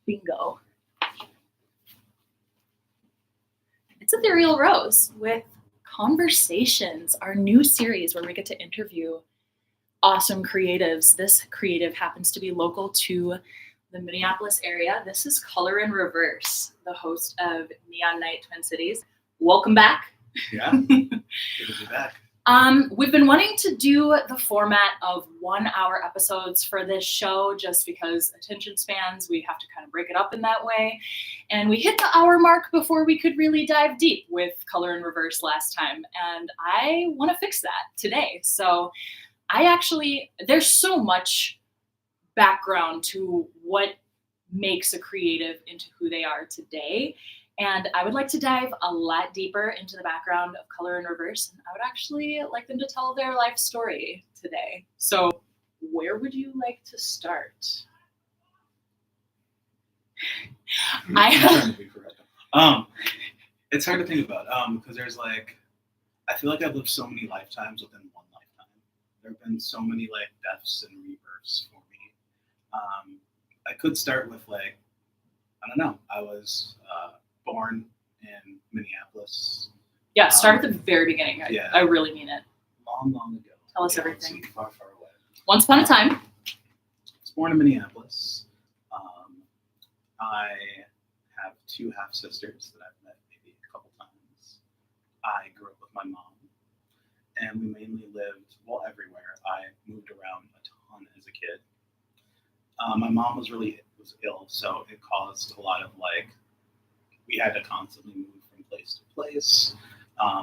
Bingo. It's Ethereal Rose with Conversations, our new series where we get to interview awesome creatives. This creative happens to be local to the Minneapolis area. This is Color in Reverse, the host of Neon Night Twin Cities. Welcome back. Yeah, good to be back. We've been wanting to do the format of 1 hour episodes for this show just because attention spans, we have to kind of break it up in that way. And we hit the hour mark before we could really dive deep with Color in Reverse last time. And I want to fix that today. So there's so much background to what makes a creative into who they are today. And I would like to dive a lot deeper into the background of Color in Reverse. And I would actually like them to tell their life story today. So where would you like to start? It's hard to think about because there's I feel like I've lived so many lifetimes within one lifetime. There have been so many deaths and rebirths for me. I could start with I don't know. I was born in Minneapolis. Yeah, start at the very beginning. I really mean it. Long ago. Tell us everything. Far away. Once upon a time. I was born in Minneapolis. I have two half sisters that I've met maybe a couple times. I grew up with my mom, and we mainly lived everywhere. I moved around a ton as a kid. My mom was ill, so it caused a lot of we had to constantly move from place to place.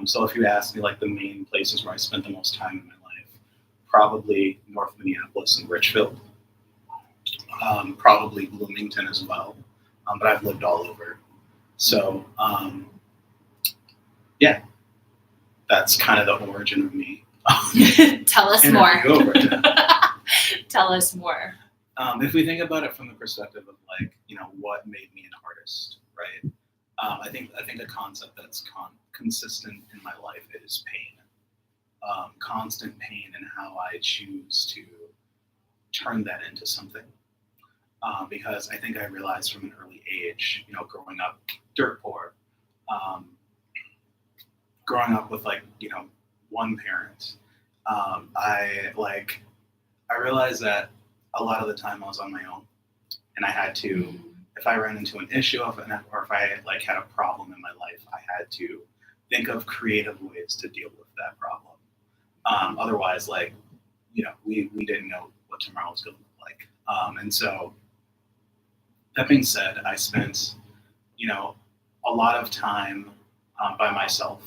So if you ask me the main places where I spent the most time in my life, probably North Minneapolis and Richfield, probably Bloomington as well. But I've lived all over. So yeah, that's kind of the origin of me. Tell us more. Tell us more. If we think about it from the perspective of what made me an artist, right? I think a concept that's consistent in my life is pain. Constant pain and how I choose to turn that into something. Because I think I realized from an early age, growing up dirt poor, growing up with one parent, I realized that a lot of the time I was on my own, and I had to, if I ran into an issue or if I had a problem in my life, I had to think of creative ways to deal with that problem. Otherwise, we didn't know what tomorrow was going to look like. And so that being said, I spent, a lot of time by myself,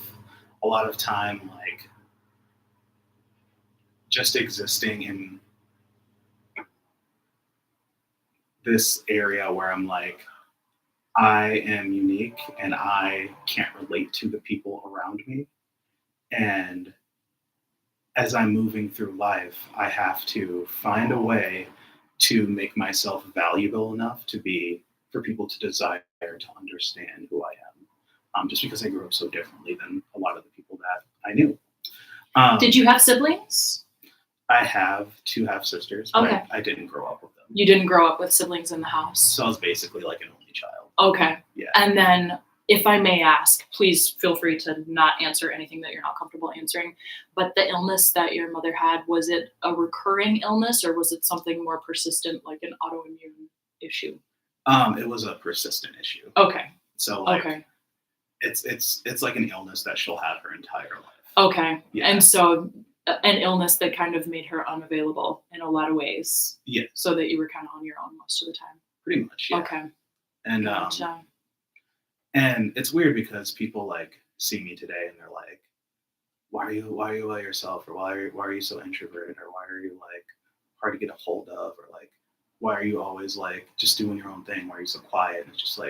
a lot of time just existing in this area where I'm I am unique and I can't relate to the people around me. And as I'm moving through life, I have to find a way to make myself valuable enough for people to desire to understand who I am. Just because I grew up so differently than a lot of the people that I knew. Did you have siblings? I have two half sisters, but okay. I didn't grow up with them. You didn't grow up with siblings in the house? So I was basically an only child. Okay. Yeah. And then, if I may ask, please feel free to not answer anything that you're not comfortable answering, but the illness that your mother had, was it a recurring illness or was it something more persistent, like an autoimmune issue? It was a persistent issue. Okay. So okay. It's like an illness that she'll have her entire life. Okay. Yeah. And so an illness that kind of made her unavailable in a lot of ways. Yeah. So that you were kind of on your own most of the time. Pretty much. Yeah. Okay. And gotcha. And it's weird because people see me today and they're why are you by yourself, or why are you so introverted, or why are you hard to get a hold of, or why are you always just doing your own thing, why are you so quiet? And it's just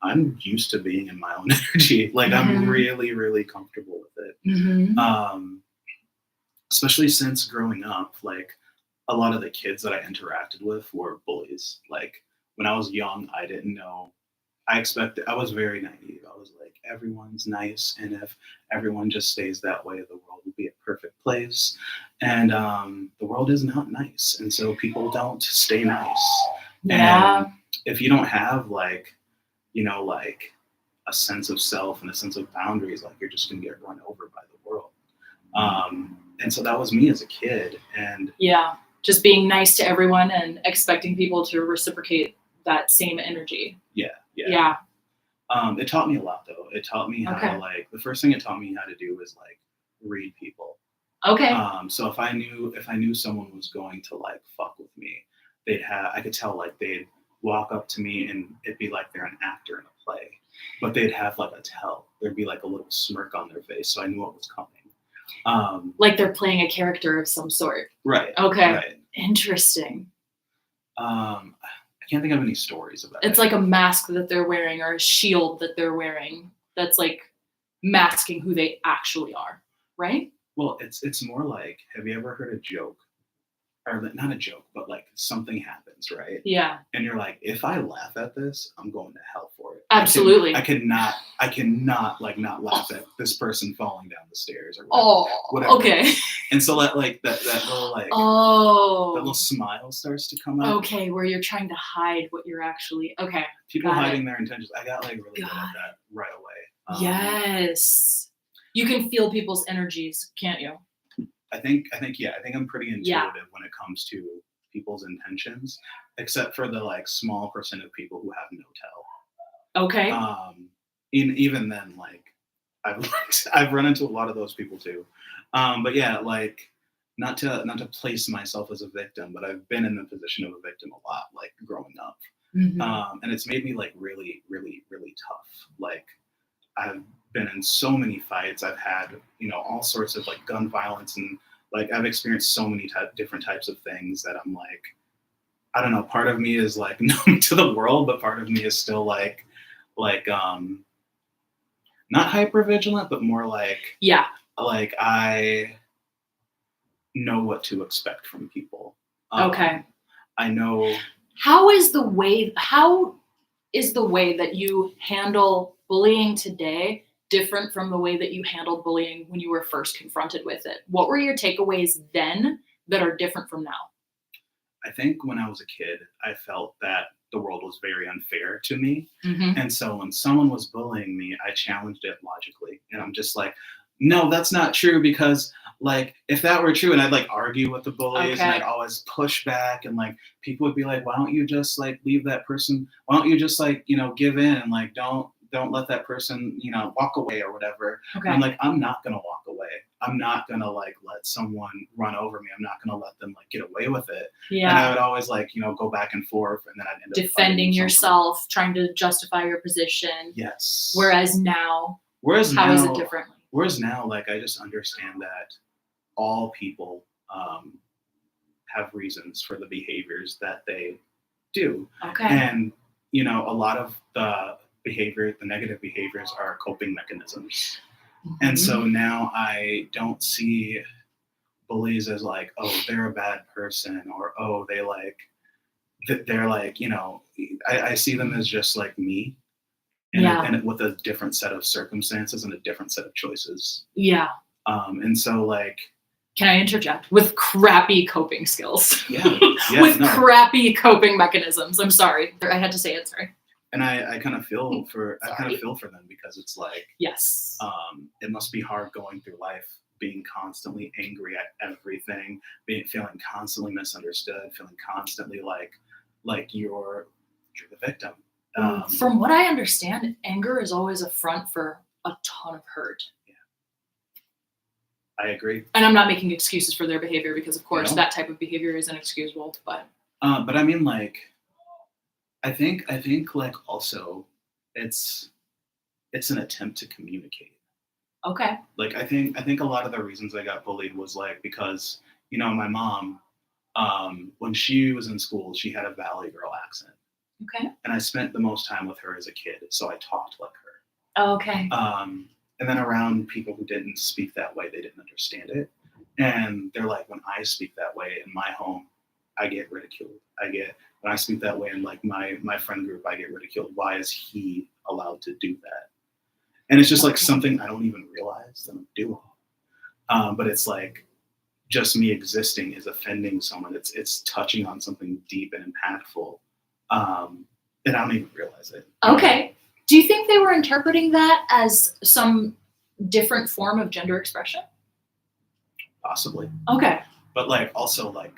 I'm used to being in my own energy. I'm really, really comfortable with it. Mm-hmm. Especially since growing up, a lot of the kids that I interacted with were bullies. When I was young, I didn't know. I was very naive. I was everyone's nice, and if everyone just stays that way, the world will be a perfect place. And the world is not nice, and so people don't stay nice. Yeah. if you don't have like, like a sense of self and a sense of boundaries, like you're just gonna get run over by the world. And so that was me as a kid. And Yeah. Just being nice to everyone and expecting people to reciprocate that same energy. yeah. Yeah. It taught me a lot though. It taught me how to like, the first thing it taught me how to do was like read people. Okay. So if I knew someone was going to like fuck with me, I could tell like they'd walk up to me and it'd be like they're an actor in a play, but they'd have like a tell. There'd be like a little smirk on their face, so I knew what was coming. Like they're playing a character of some sort. Right. Okay. Right. Interesting. I can't think of any stories about it. It's like a mask that they're wearing or a shield that they're wearing that's like masking who they actually are, right? Well, it's more like, have you ever heard a joke? Or not a joke, but like something happens, right? Yeah. And you're like, if I laugh at this, I'm going to hell for it. Absolutely. I cannot like not laugh at this person falling down the stairs or whatever. Okay. And so that like that little like that little smile starts to come out. Okay, where you're trying to hide what you're actually People hiding their intentions. I got like really good at that right away. Yes. You can feel people's energies, can't you? I think I'm pretty intuitive when it comes to people's intentions, except for the like small percent of people who have no tell. Okay. Even then, like I've run into a lot of those people too. But yeah, like not to place myself as a victim, but I've been in the position of a victim a lot, like growing up. Mm-hmm. And it's made me like really, really, really tough. Like I've been in so many fights. I've had, all sorts of like gun violence, and like I've experienced so many different types of things that I'm like, I don't know. Part of me is like numb to the world, but part of me is still like not hyper vigilant, but more like I know what to expect from people. Okay. I know. How is the way that you handle bullying today different from the way that you handled bullying when you were first confronted with it? What were your takeaways then that are different from now? I think when I was a kid, I felt that the world was very unfair to me. Mm-hmm. And so when someone was bullying me, I challenged it logically. And I'm just like, no, that's not true, because like if that were true, and I'd like argue with the bullies, and I'd always push back, and like people would be like, why don't you just like leave that person? Why don't you just like, give in and like don't let that person, walk away or whatever. Okay. And I'm like, I'm not gonna walk away. I'm not gonna like let someone run over me. I'm not gonna let them like get away with it. Yeah. And I would always like, go back and forth, and then I'd end up defending yourself, trying to justify your position. Yes. Whereas now, how is it differently? Whereas now, like I just understand that all people have reasons for the behaviors that they do. Okay. And a lot of the negative behaviors are coping mechanisms. Mm-hmm. And so now I don't see bullies as like, oh, they're a bad person, or oh, they're like, I see them as just like me. And with a different set of circumstances and a different set of choices. Yeah. And so like, can I interject? With crappy coping skills. Yeah. Crappy coping mechanisms. I'm sorry. I had to say it, sorry. And I kind of feel for them, because it's like, yes. It must be hard going through life being constantly angry at everything, feeling constantly misunderstood, feeling constantly like you're the victim. From what I understand, anger is always a front for a ton of hurt. Yeah, I agree. And I'm not making excuses for their behavior, because, of course, that type of behavior is inexcusable. But I mean, like, I think like also it's an attempt to communicate. Okay. Like I think a lot of the reasons I got bullied was like because my mom, when she was in school, she had a Valley girl accent. Okay. And I spent the most time with her as a kid, so I talked like her. Oh, okay. And then around people who didn't speak that way, they didn't understand it. And they're like, when I speak that way in my home, I get ridiculed. When I speak that way in like my friend group, I get ridiculed. Why is he allowed to do that? And it's just like something I don't even realize that I'm doing. But it's like just me existing is offending someone. It's touching on something deep and impactful. And I don't even realize it. Okay. Do you think they were interpreting that as some different form of gender expression? Possibly. Okay. But like also like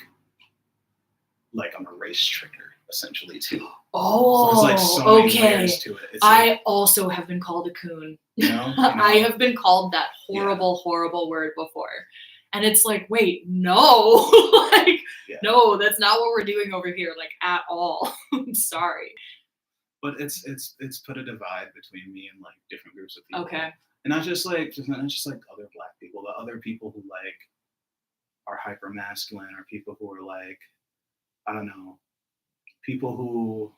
I'm a race trigger essentially too. Oh, so there's like so many okay. layers to it. It's I also have been called a coon. I have been called that horrible word before. And it's like, wait, no. Like, no, that's not what we're doing over here, like at all. I'm sorry. But it's put a divide between me and like different groups of people. Okay. And not just like other Black people, but other people who like are hyper masculine, or people who are like, I don't know, people who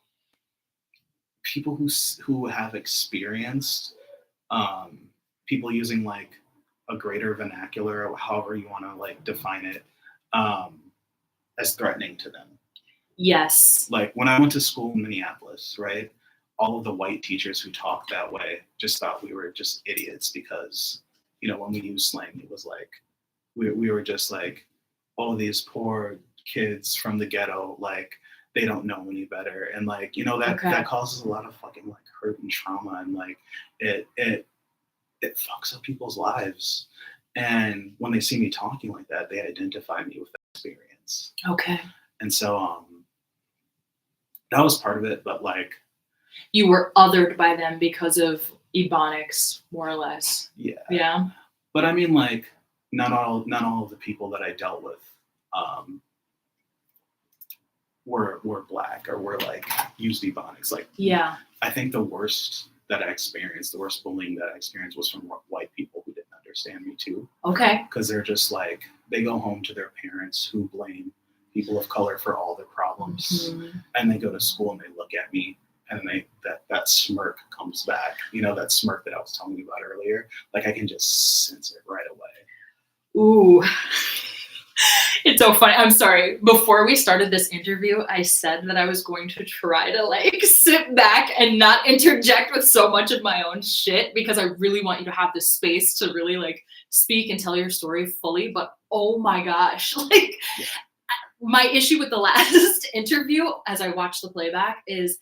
have experienced people using like a greater vernacular, or however you want to like define it, as threatening to them. Yes. Like when I went to school in Minneapolis, right? All of the white teachers who talked that way just thought we were just idiots because, when we used slang, it was like we were just like, oh, these poor kids from the ghetto, like they don't know any better, and like that causes a lot of fucking like hurt and trauma, and like it fucks up people's lives. And when they see me talking like that, they identify me with that experience. Okay. And so that was part of it, but like you were othered by them because of Ebonics, more or less. Yeah. Yeah. But I mean, like, not all of the people that I dealt with were Black or were like used Ebonics. Like, yeah. I think the worst bullying that I experienced was from white people who didn't understand me too. Okay. Because they're just like, they go home to their parents who blame people of color for all their problems, and they go to school and they look at me, and that smirk comes back. That smirk that I was telling you about earlier. Like, I can just sense it right away. Ooh. It's so funny. I'm sorry. Before we started this interview, I said that I was going to try to like sit back and not interject with so much of my own shit, because I really want you to have this space to really like speak and tell your story fully. But oh my gosh, like my issue with the last interview as I watched the playback is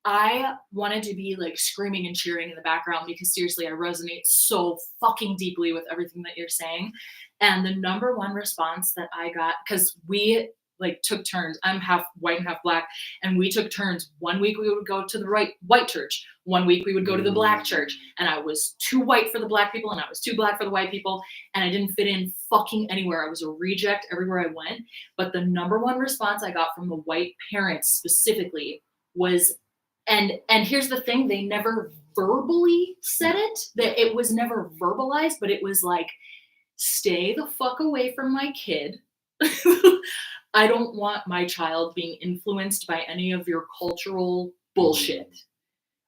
I wanted to be like screaming and cheering in the background, because seriously, I resonate so fucking deeply with everything that you're saying. And the number one response that I got, because we like took turns, I'm half white and half Black, and we took turns. 1 week we would go to the white church. 1 week we would go to the Black church. And I was too white for the Black people, and I was too Black for the white people. And I didn't fit in fucking anywhere. I was a reject everywhere I went. But the number one response I got from the white parents specifically was, and here's the thing, they never verbally said it, that it was never verbalized, but it was like, stay the fuck away from my kid. I don't want my child being influenced by any of your cultural bullshit.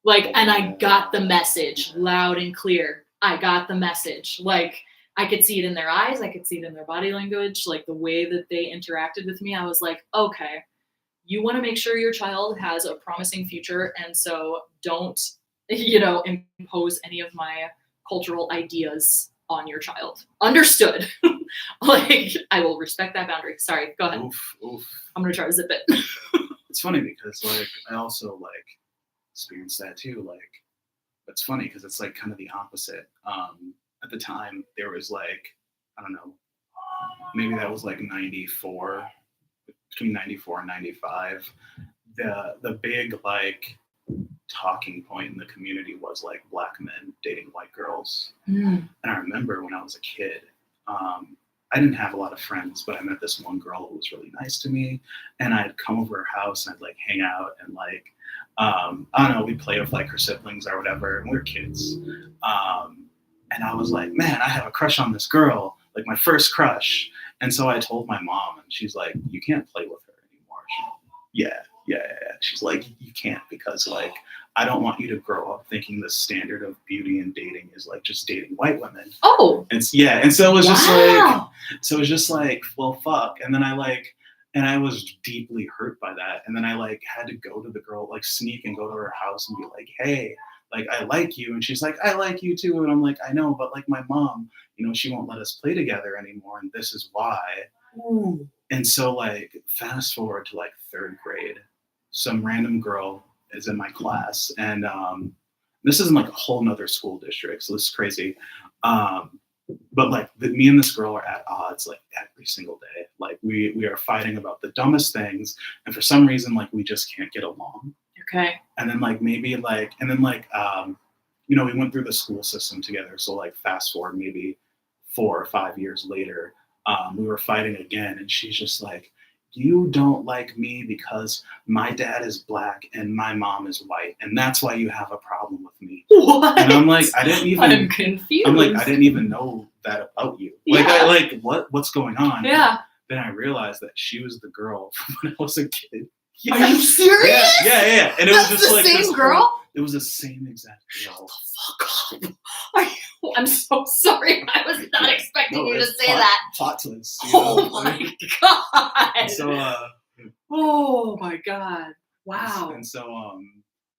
Like, and I got the message loud and clear. I got the message. Like, I could see it in their eyes. I could see it in their body language. Like the way that they interacted with me, I was like, okay, you want to make sure your child has a promising future. And so don't, impose any of my cultural ideas on your child. Understood. Like, I will respect that boundary. Sorry, go ahead. Oof. I'm gonna try to zip it. It's funny because like I also like experienced that too. Like, it's funny because it's like kind of the opposite. At the time there was like, I don't know, maybe that was like 94, between 94 and 95. The big like talking point in the community was like Black men dating white girls. And I remember when I was a kid, I didn't have a lot of friends, but I met this one girl who was really nice to me, and I'd come over her house and I'd like hang out and like I don't know, we'd play with like her siblings or whatever, and we were kids. And I was like, man, I have a crush on this girl, like my first crush. And so I told my mom, and she's like, you can't play with her anymore. Yeah. She's like, you can't, because like, I don't want you to grow up thinking the standard of beauty and dating is like just dating white women. Oh. And so it was just like, well, fuck. And then I was deeply hurt by that. And then I like had to go to the girl, like sneak and go to her house and be like, hey, like, I like you. And she's like, I like you too. And I'm like, I know, but like my mom, she won't let us play together anymore. And this is why. Ooh. And so like fast forward to like third grade, some random girl is in my class, and this is in like a whole nother school district, so this is crazy. But like me and this girl are at odds like every single day. Like we are fighting about the dumbest things, and for some reason like we just can't get along. Okay. And then like maybe like we went through the school system together. So like fast forward maybe 4 or 5 years later, we were fighting again, and she's just like, you don't like me because my dad is black and my mom is white, and that's why you have a problem with me. What? And I'm like, I'm confused. I'm like, I didn't even know that about you. Like, Yeah. what's going on? Yeah. Then I realized that she was the girl from when I was a kid. Are you serious? Yeah. And it That's was just the like same this girl? it was the same exact girl. Fuck up. I'm so sorry. I was not expecting you to say that. Plot twist. Oh my god. So oh my god. Wow. And so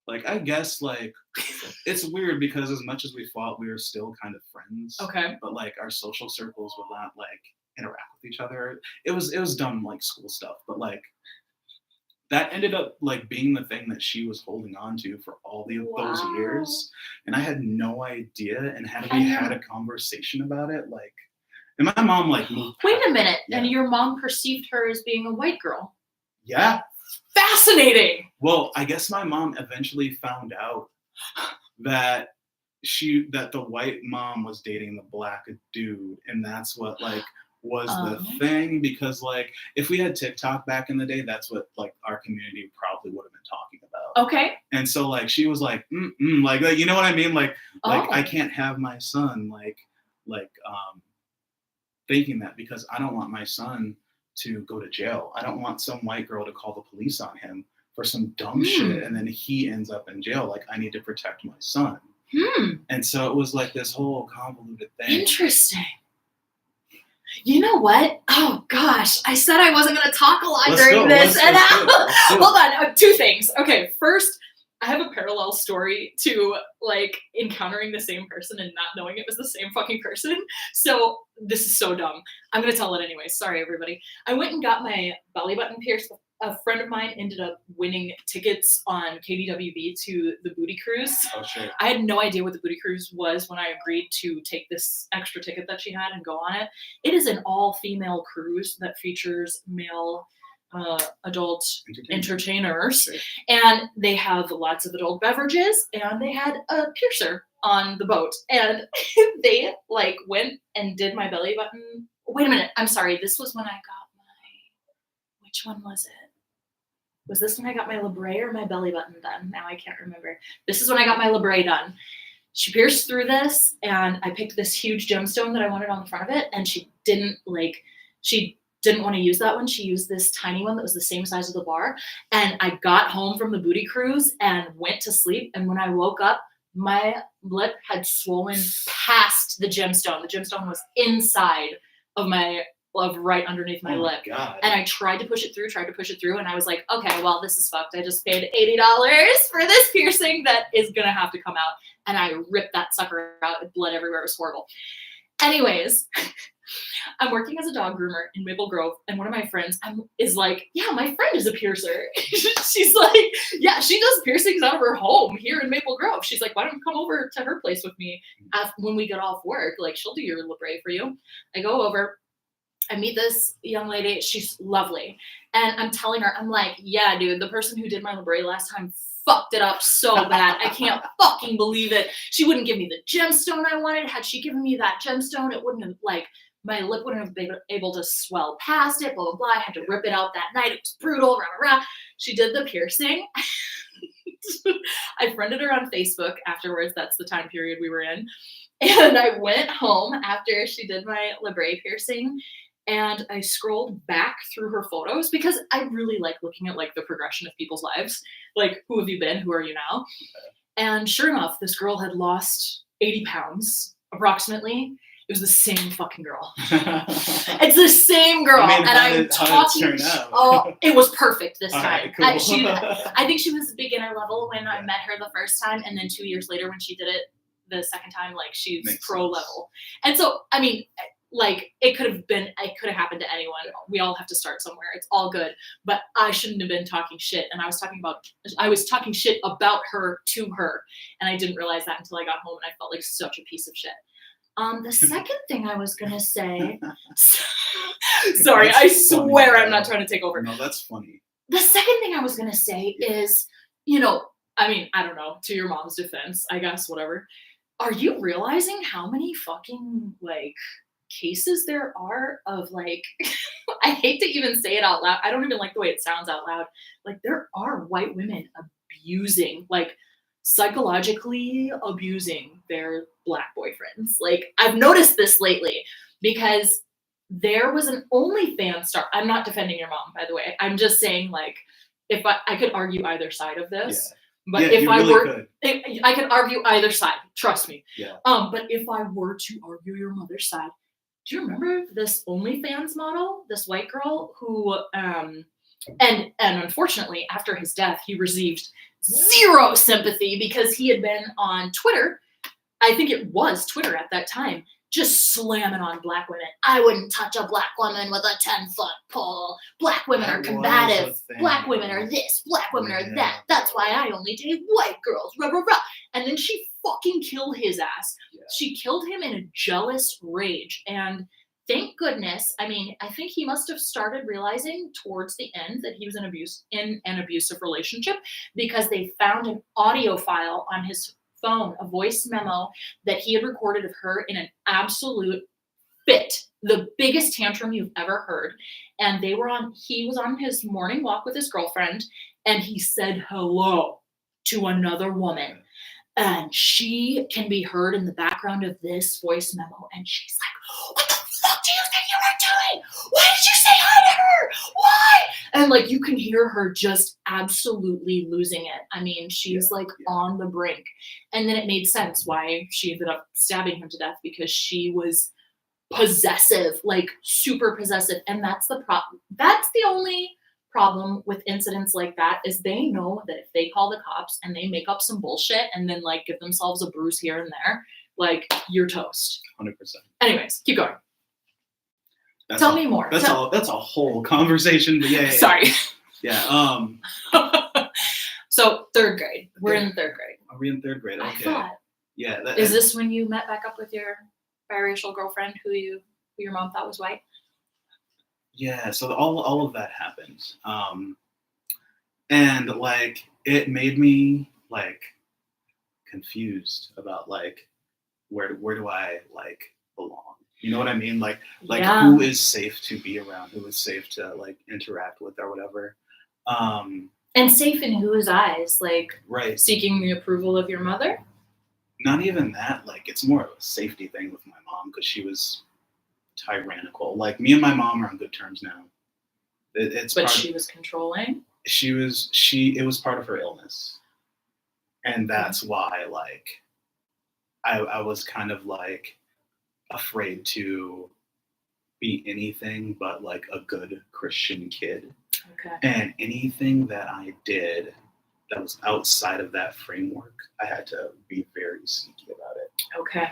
like I guess like it's weird because as much as we fought, we were still kind of friends. Okay. But like our social circles would not like interact with each other. It was dumb like school stuff, but like that ended up like being the thing that she was holding on to for all those years, and I had no idea. And had we had a conversation about it, like, and my mom like moved. Wait a minute, and your mom perceived her as being a white girl. Yeah. Fascinating. Well, I guess my mom eventually found out that the white mom was dating the black dude, and that's what like was the thing, because like if we had TikTok back in the day, that's what like our community probably would have been talking about. Okay. And so like she was like like you know what I mean, like I can't have my son like thinking that, because I don't want my son to go to jail. I don't want some white girl to call the police on him for some dumb shit, and then he ends up in jail. Like, I need to protect my son. And so it was like this whole convoluted thing. Interesting. You know what? Oh gosh, I said I wasn't going to talk a lot during this. And hold on, 2 things. Okay, first, I have a parallel story to like encountering the same person and not knowing it was the same fucking person. So this is so dumb. I'm going to tell it anyway. Sorry, everybody. I went and got my belly button pierced. A friend of mine ended up winning tickets on KDWB to the Booty Cruise. Oh, shit. I had no idea what the Booty Cruise was when I agreed to take this extra ticket that she had and go on it. It is an all-female cruise that features male adult entertainers, and they have lots of adult beverages, and they had a piercer on the boat, and they like went and did my belly button. Wait a minute, I'm sorry, this was when I got which one was it? Was this when I got my labret or my belly button done? Now I can't remember. This is when I got my labret done. She pierced through this, and I picked this huge gemstone that I wanted on the front of it, and she didn't want to use that one. She used this tiny one that was the same size as the bar. And I got home from the Booty Cruise and went to sleep. And when I woke up, my lip had swollen past the gemstone. The gemstone was inside of right underneath my lip. God. And I tried to push it through. And I was like, okay, well, this is fucked. I just paid $80 for this piercing that is going to have to come out. And I ripped that sucker out. It bled everywhere. It was horrible. Anyways, I'm working as a dog groomer in Maple Grove, and one of my friends is like, yeah, my friend is a piercer. She's like, yeah, she does piercings out of her home here in Maple Grove. She's like, why don't you come over to her place with me when we get off work? Like, she'll do your labret for you. I go over. I meet this young lady. She's lovely. And I'm telling her, I'm like, yeah, dude, the person who did my labret last time fucked it up so bad. I can't fucking believe it. She wouldn't give me the gemstone I wanted. Had she given me that gemstone, it wouldn't have, like, my lip wouldn't have been able to swell past it, blah, blah, blah. I had to rip it out that night. It was brutal, rah, rah, rah. She did the piercing. I friended her on Facebook afterwards. That's the time period we were in. And I went home after she did my labret piercing, and I scrolled back through her photos because I really like looking at like the progression of people's lives. Like, who have you been? Who are you now? And sure enough, this girl had lost 80 pounds approximately. It was the same fucking girl. It's the same girl. I mean, and I'm talking. Oh, it was perfect this time. Right, cool. I think she was beginner level when I met her the first time. And then 2 years later when she did it the second time, like, she's pro level. And so, I mean, like it could have happened to anyone. We all have to start somewhere. It's all good. But I shouldn't have been talking shit. And I was talking shit about her to her. And I didn't realize that until I got home, and I felt like such a piece of shit. The second thing I was gonna say, sorry, I swear I'm not trying to take over. No, that's funny. The second thing I was gonna say is, I mean, I don't know, to your mom's defense, I guess, whatever. Are you realizing how many fucking, like, cases there are of, like, I hate to even say it out loud. I don't even like the way it sounds out loud. Like, there are white women abusing, like, psychologically abusing their Black boyfriends. Like, I've noticed this lately because there was an OnlyFans star. I'm not defending your mom, by the way. I'm just saying, like, if I could argue either side of this. Yeah. But yeah, if I really were, I could argue either side. Trust me. Yeah. But if I were to argue your mother's side, do you remember this OnlyFans model, this white girl who, and unfortunately, after his death, he received zero sympathy because he had been on Twitter. I think it was Twitter at that time, just slamming on Black women. I wouldn't touch a Black woman with a 10-foot pole. Black women are combative. Black women are this. Black women are that. That's why I only date white girls. Rah, rah, rah. And then she fucking killed his ass. Yeah. She killed him in a jealous rage. And thank goodness, I mean, I think he must have started realizing towards the end that he was in an abusive relationship, because they found an audio file on his phone, a voice memo that he had recorded of her in an absolute fit, the biggest tantrum you've ever heard. And he was on his morning walk with his girlfriend, and he said hello to another woman. And she can be heard in the background of this voice memo. And she's like, what the fuck do you think you were doing? Why did you say hi to her? Why? And like, you can hear her just absolutely losing it. I mean, she's on the brink. And then it made sense why she ended up stabbing him to death, because she was possessive, like super possessive. And that's the problem. That's the only problem with incidents like that, is they know that if they call the cops and they make up some bullshit and then like give themselves a bruise here and there, like, you're toast. 100%. Anyways, keep going. Tell me more. That's a whole conversation. But yeah. Sorry. Yeah. So third grade. We're in third grade. Are we in third grade? Okay. I thought. Yeah. Is this when you met back up with your biracial girlfriend who your mom thought was white? Yeah, so all of that happened. And like, it made me like confused about like where do I like belong? You know what I mean? Like who is safe to be around, who is safe to like interact with or whatever. And safe in whose eyes? Like, right. Seeking the approval of your mother? Not even that. Like, it's more of a safety thing with my mom, because she was tyrannical. Like, me and my mom are on good terms now. But she was controlling? It was part of her illness. And that's why, like, I was kind of like afraid to be anything but like a good Christian kid. Okay. And anything that I did that was outside of that framework, I had to be very sneaky about it. Okay.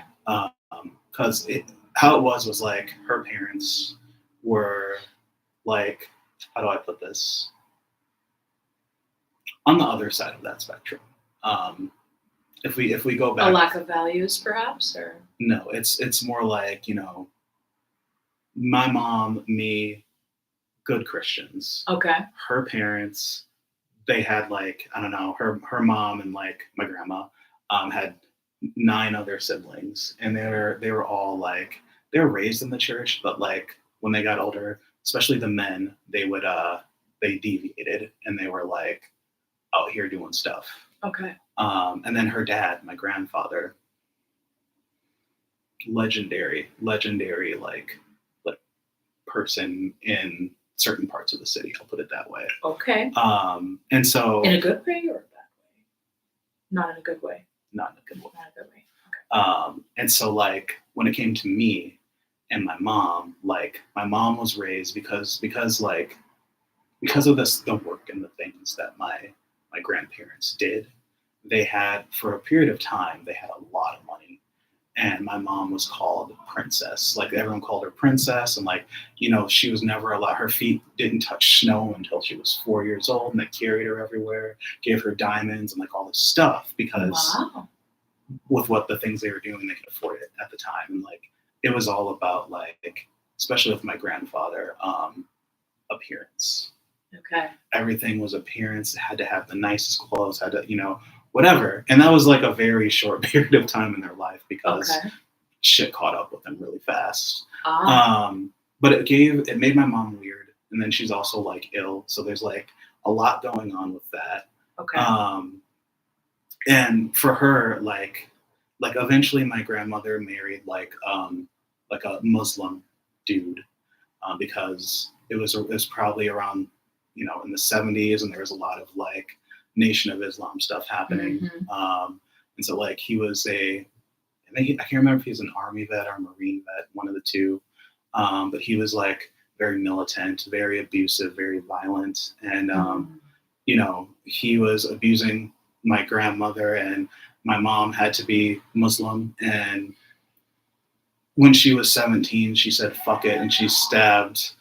Because how it was like, her parents were like, how do I put this? On the other side of that spectrum. If we go back, a lack of values, perhaps, or no, it's more like, you know, my mom, me, good Christians. Okay. Her parents, they had like, I don't know, her mom and like my grandma had 9 other siblings, and they were all like, they were raised in the church, but like when they got older, especially the men, they deviated, and they were like out here doing stuff. Okay. And then her dad, my grandfather, legendary like person in certain parts of the city. I'll put it that way. Okay. And so, in a good way or a bad way? Not in a good way. Not in a good way. Not in a good way. Okay. And so, like, when it came to me and my mom, like, my mom was raised because of this, the work and the things that my grandparents did. They had, for a period of time, they had a lot of money. and my mom was called Princess. Like everyone called her Princess, and like, you know, she was never allowed. Her feet didn't touch snow until she was 4 years old, and they carried her everywhere, gave her diamonds and like all this stuff because Wow. with what the things they were doing, they could afford it at the time, and like it was all about like, especially with my grandfather, appearance. Okay. Everything was appearance. It had to have the nicest clothes. Had to, you know, whatever. And that was like a very short period of time in their life because Okay. shit caught up with them really fast. Ah. But it made my mom weird, and then she's also like ill, so there's like a lot going on with that. Okay. And for her, like eventually my grandmother married like a Muslim dude, because it was probably around, you know, in the 70s, and there was a lot of like Nation of Islam stuff happening. Mhm. And so like he was I can't remember if he was an army vet or a Marine vet, one of the two. But he was like very militant, very abusive, very violent, and you know, he was abusing my grandmother, and my mom had to be Muslim, and when she was 17, she said "fuck it," and she stabbed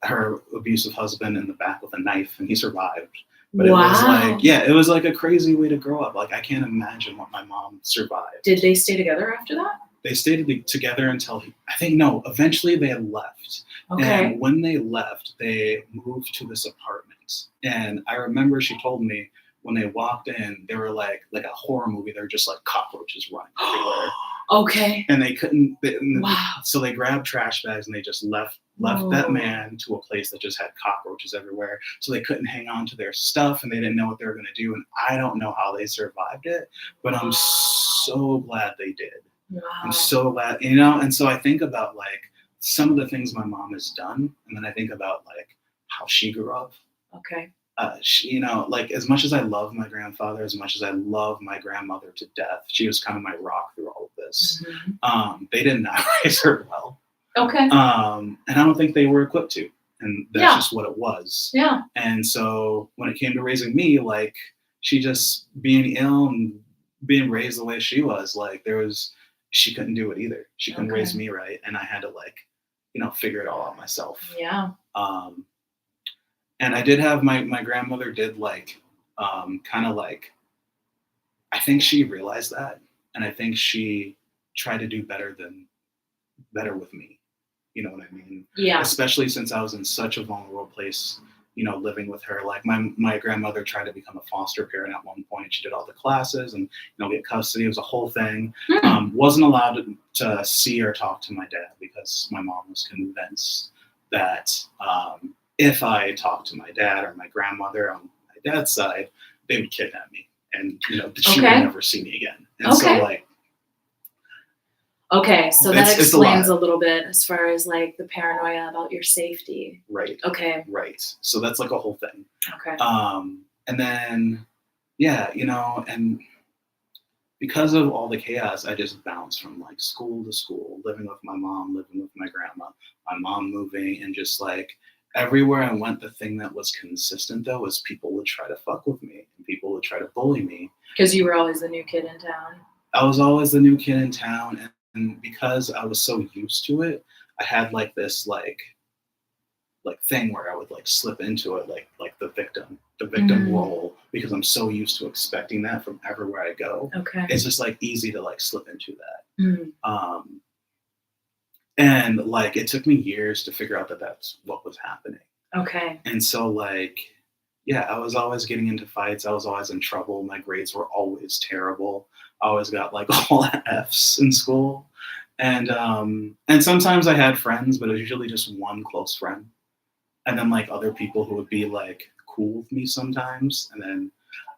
her abusive husband in the back with a knife, and he survived. But Wow. it was like, yeah, it was like a crazy way to grow up. Like I can't imagine what my mom survived. Did they stay together after that? They stayed together until eventually they had left. Okay. And when they left, they moved to this apartment. And I remember she told me when they walked in, they were like a horror movie. They were just like cockroaches running everywhere. Okay. And they couldn't. Wow. So they grabbed trash bags and they just left that man to a place that just had cockroaches everywhere. So they couldn't hang on to their stuff, and they didn't know what they were going to do. And I don't know how they survived it, but I'm so glad they did. Wow. I'm so glad, you know. And so I think about like some of the things my mom has done, and then I think about like how she grew up. Okay. She, you know, like as much as I love my grandfather, as much as I love my grandmother to death, she was kind of my rock through all of this. Mm-hmm. They did not raise her well. Okay. And I don't think they were equipped to, and that's just what it was. Yeah. And so when it came to raising me, like she just being ill and being raised the way she was, like she couldn't do it either. She couldn't raise me right, and I had to like, you know, figure it all out myself. Yeah. And I did have my grandmother did like kind of like, I think she realized that, and I think she tried to do better with me. You know what I mean? Yeah. Especially since I was in such a vulnerable place, you know, living with her. Like my grandmother tried to become a foster parent at one point. She did all the classes and, you know, get custody. It was a whole thing. Wasn't allowed to see or talk to my dad because my mom was convinced that if I talked to my dad or my grandmother on my dad's side, they would kidnap me, and you know, she would never see me again. And so like. Okay, so that explains a little bit as far as like the paranoia about your safety. Right. Okay. Right. So that's like a whole thing. Okay. And then, yeah, you know, and because of all the chaos, I just bounced from like school to school, living with my mom, living with my grandma, my mom moving, and just like everywhere I went, the thing that was consistent though was people would try to fuck with me and people would try to bully me. Because you were always the new kid in town. I was always the new kid in town, and because I was so used to it, I had like this like thing where I would like slip into it like the victim role, because I'm so used to expecting that from everywhere I go. Okay. It's just like easy to like slip into that. And like it took me years to figure out that that's what was happening. Okay. And so like, yeah, I was always getting into fights. I was always in trouble. My grades were always terrible. I always got like all F's in school. And sometimes I had friends, but it was usually just one close friend. And then like other people who would be like cool with me sometimes. And then,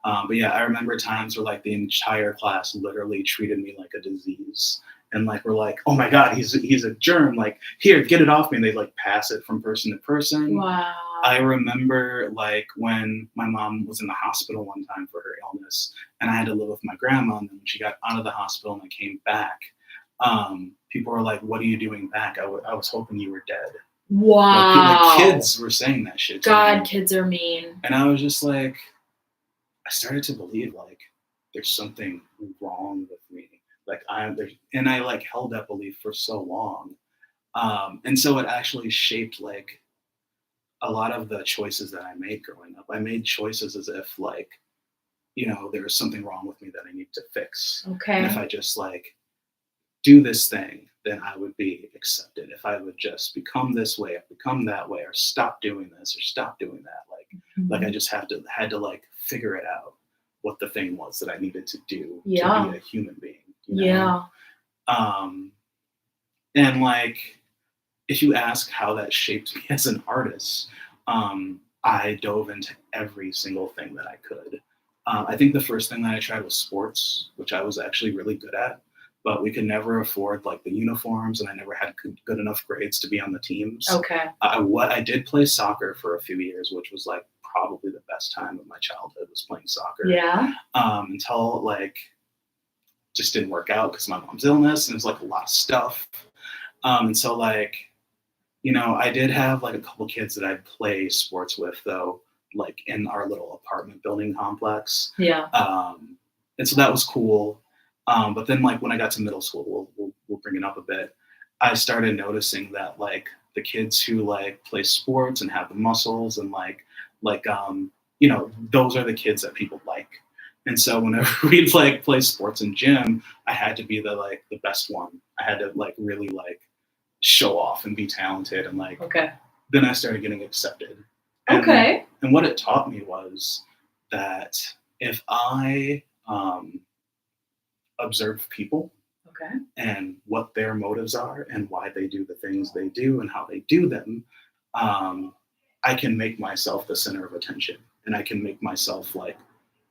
but yeah, I remember times where like the entire class literally treated me like a disease. And like, we're like, oh my God, he's a germ. Like, here, get it off me. And they'd like pass it from person to person. Wow. I remember like when my mom was in the hospital one time for her illness, and I had to live with my grandma. And then when she got out of the hospital and I came back, people were like, what are you doing back? I was hoping you were dead. Wow. Like kids were saying that shit to God, me. kids are mean. And I was just like, I started to believe like there's something wrong with me. Like and I like held that belief for so long. And so it actually shaped like a lot of the choices that I made growing up. I made choices as if like, there was something wrong with me that I need to fix. And if Okay. I just like do this thing, then I would be accepted. If I would just become this way, or become that way, or stop doing this or stop doing that, like I just had to like figure it out what the thing was that I needed to do to Yeah. be a human being. Yeah. Um, and like if you ask how that shaped me as an artist, I dove into every single thing that I could. I think the first thing that I tried was sports, which I was actually really good at, but we could never afford like the uniforms, and I never had good enough grades to be on the teams. Okay. I did play soccer for a few years, which was like probably the best time of my childhood was playing soccer. Yeah. Until like just didn't work out because my mom's illness and it was like a lot of stuff. And so like I did have like a couple kids that I'd play sports with though, like in our little apartment building complex. Yeah. And so that was cool. But then like when I got to middle school, we'll bring it up a bit. I started noticing that like the kids who like play sports and have the muscles and those are the kids that people like. And so whenever we'd like play sports in gym, I had to be the best one. I had to like really like show off and be talented and like Okay. then I started getting accepted. Okay. And what it taught me was that if I observe people Okay. and what their motives are and why they do the things they do and how they do them, I can make myself the center of attention and I can make myself like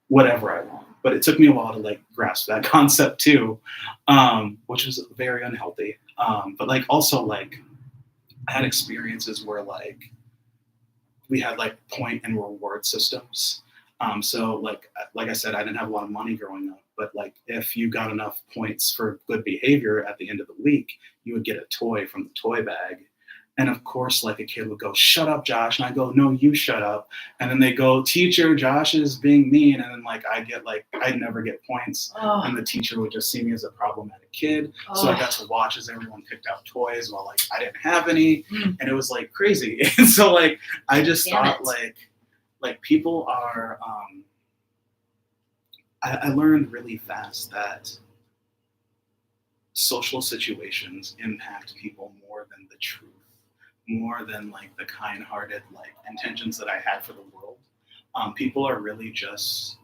whatever I want. But it took me a while to like grasp that concept too, which was very unhealthy. But like also like I had experiences where like we had like point and reward systems. So like I said, I didn't have a lot of money growing up, but like if you got enough points for good behavior at the end of the week, you would get a toy from the toy bag. And of course, like a kid would go, "Shut up, Josh." And I go, "No, you shut up." And then they go, "Teacher, Josh is being mean." And then like I'd never get points. Oh. And the teacher would just see me as a problematic kid. So I got to watch as everyone picked out toys while like I didn't have any. And it was like crazy. And so like I just thought like people are I learned really fast that social situations impact people more than the truth, more than like the kind-hearted like intentions that I had for the world. People are really just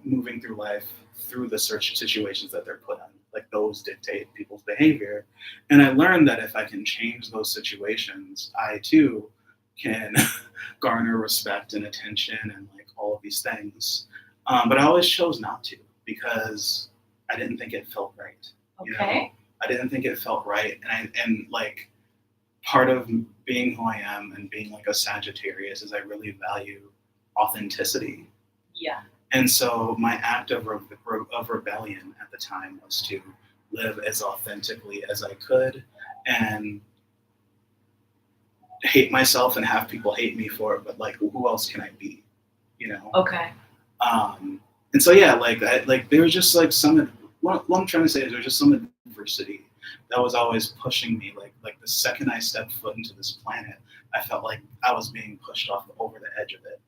moving through life through the search situations that they're put in. Like those dictate people's behavior. And I learned that if I can change those situations, I too can garner respect and attention and like all of these things. But I always chose not to because I didn't think it felt right. Okay. I didn't think it felt right. And like part of being who I am and being like a Sagittarius is I really value authenticity. Yeah. And so my act of rebellion at the time was to live as authentically as I could and hate myself and have people hate me for it, but like who else can I be? Okay. And so yeah, there was just like what I'm trying to say is there's just some adversity that was always pushing me. Like the second I stepped foot into this planet, I felt like I was being pushed over the edge of it,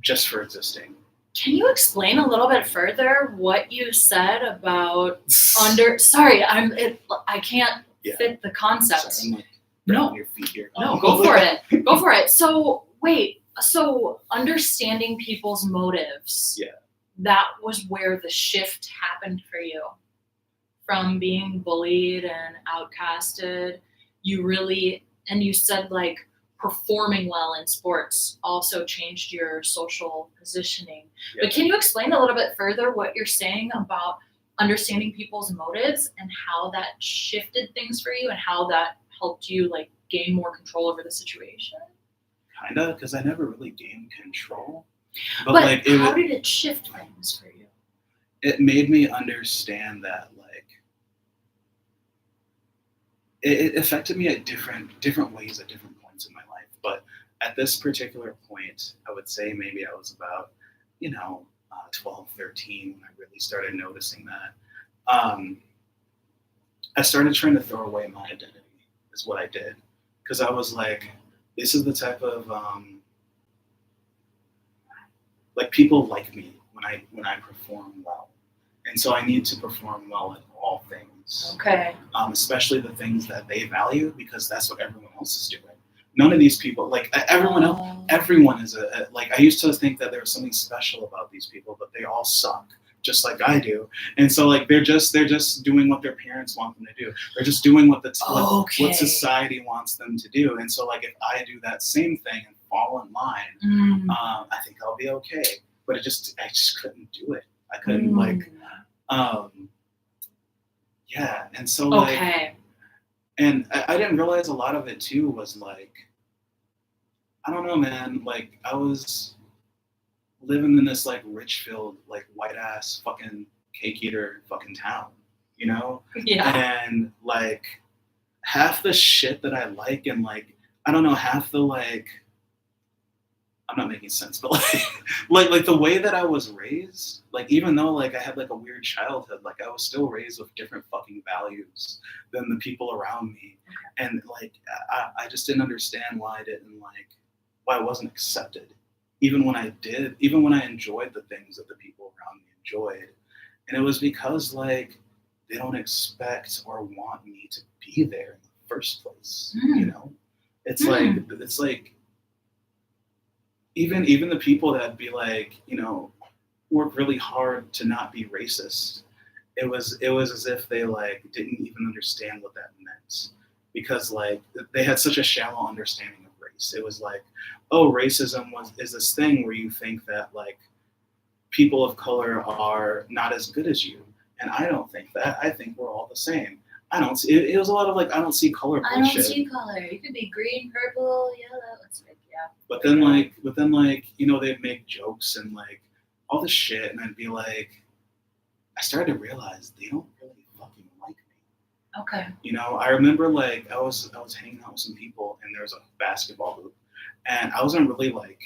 just for existing. Can you explain a little bit further what you said about Sorry, I can't fit the concept. Sorry, I'm like No. your feet here. No, go for it. Go for it. So wait, so understanding people's motives. Yeah. That was where the shift happened for you. From being bullied and outcasted, and you said like performing well in sports also changed your social positioning. Yeah. But can you explain a little bit further what you're saying about understanding people's motives and how that shifted things for you and how that helped you like gain more control over the situation? Kinda, because I never really gained control. But like, how did it shift things for you? It made me understand that like it affected me at different ways at different points in my life. But at this particular point, I would say maybe I was about 12, 13, when I really started noticing that. I started trying to throw away my identity, is what I did. Because I was like, this is the type of, like, people like me when I perform well. And so I need to perform well in all things. Okay. Especially the things that they value, because that's what everyone else is doing. None of these people, like, everyone is like, I used to think that there was something special about these people, but they all suck, just like I do. And so, like, they're just doing what their parents want them to do. They're just doing what what society wants them to do. And so, like, if I do that same thing and fall in line, I think I'll be okay. But I just couldn't do it. I couldn't yeah. And so, like, and I didn't realize a lot of it too was like, I don't know, man. Like, I was living in this, like, Richfield, like, white ass fucking cake eater fucking town, you know? Yeah. And, like, half the shit that I like, and, like, I don't know, half the, like, I'm not making sense, but like the way that I was raised, like, even though, like, I had, like, a weird childhood, like, I was still raised with different fucking values than the people around me. And, like, I just didn't understand why I wasn't accepted. Even when I enjoyed the things that the people around me enjoyed. And it was because, like, they don't expect or want me to be there in the first place, you know? It's like, even the people that be like, you know, work really hard to not be racist, it was as if they, like, didn't even understand what that meant, because, like, they had such a shallow understanding of race. It was like, oh, racism is this thing where you think that, like, people of color are not as good as you, and I don't think that. I think we're all the same. I don't see. It was a lot of, like, I don't see color bullshit. I don't see color. You could be green, purple, yellow. It's like, yeah. But then, like, you know, they'd make jokes and, like, all this shit, and I'd be like, I started to realize they don't really fucking like me. Okay. You know, I remember, like, I was hanging out with some people, and there was a basketball hoop, and I wasn't really, like,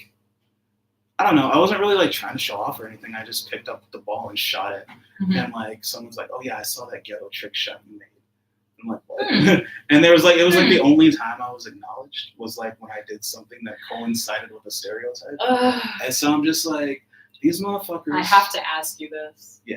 I don't know, I wasn't really, like, trying to show off or anything. I just picked up the ball and shot it, and, like, someone's like, oh yeah, I saw that ghetto trick shot you made. I'm like, what? And it was like the only time I was acknowledged was, like, when I did something that coincided with a stereotype. And so I'm just like, these motherfuckers. I have to ask you this. Yeah.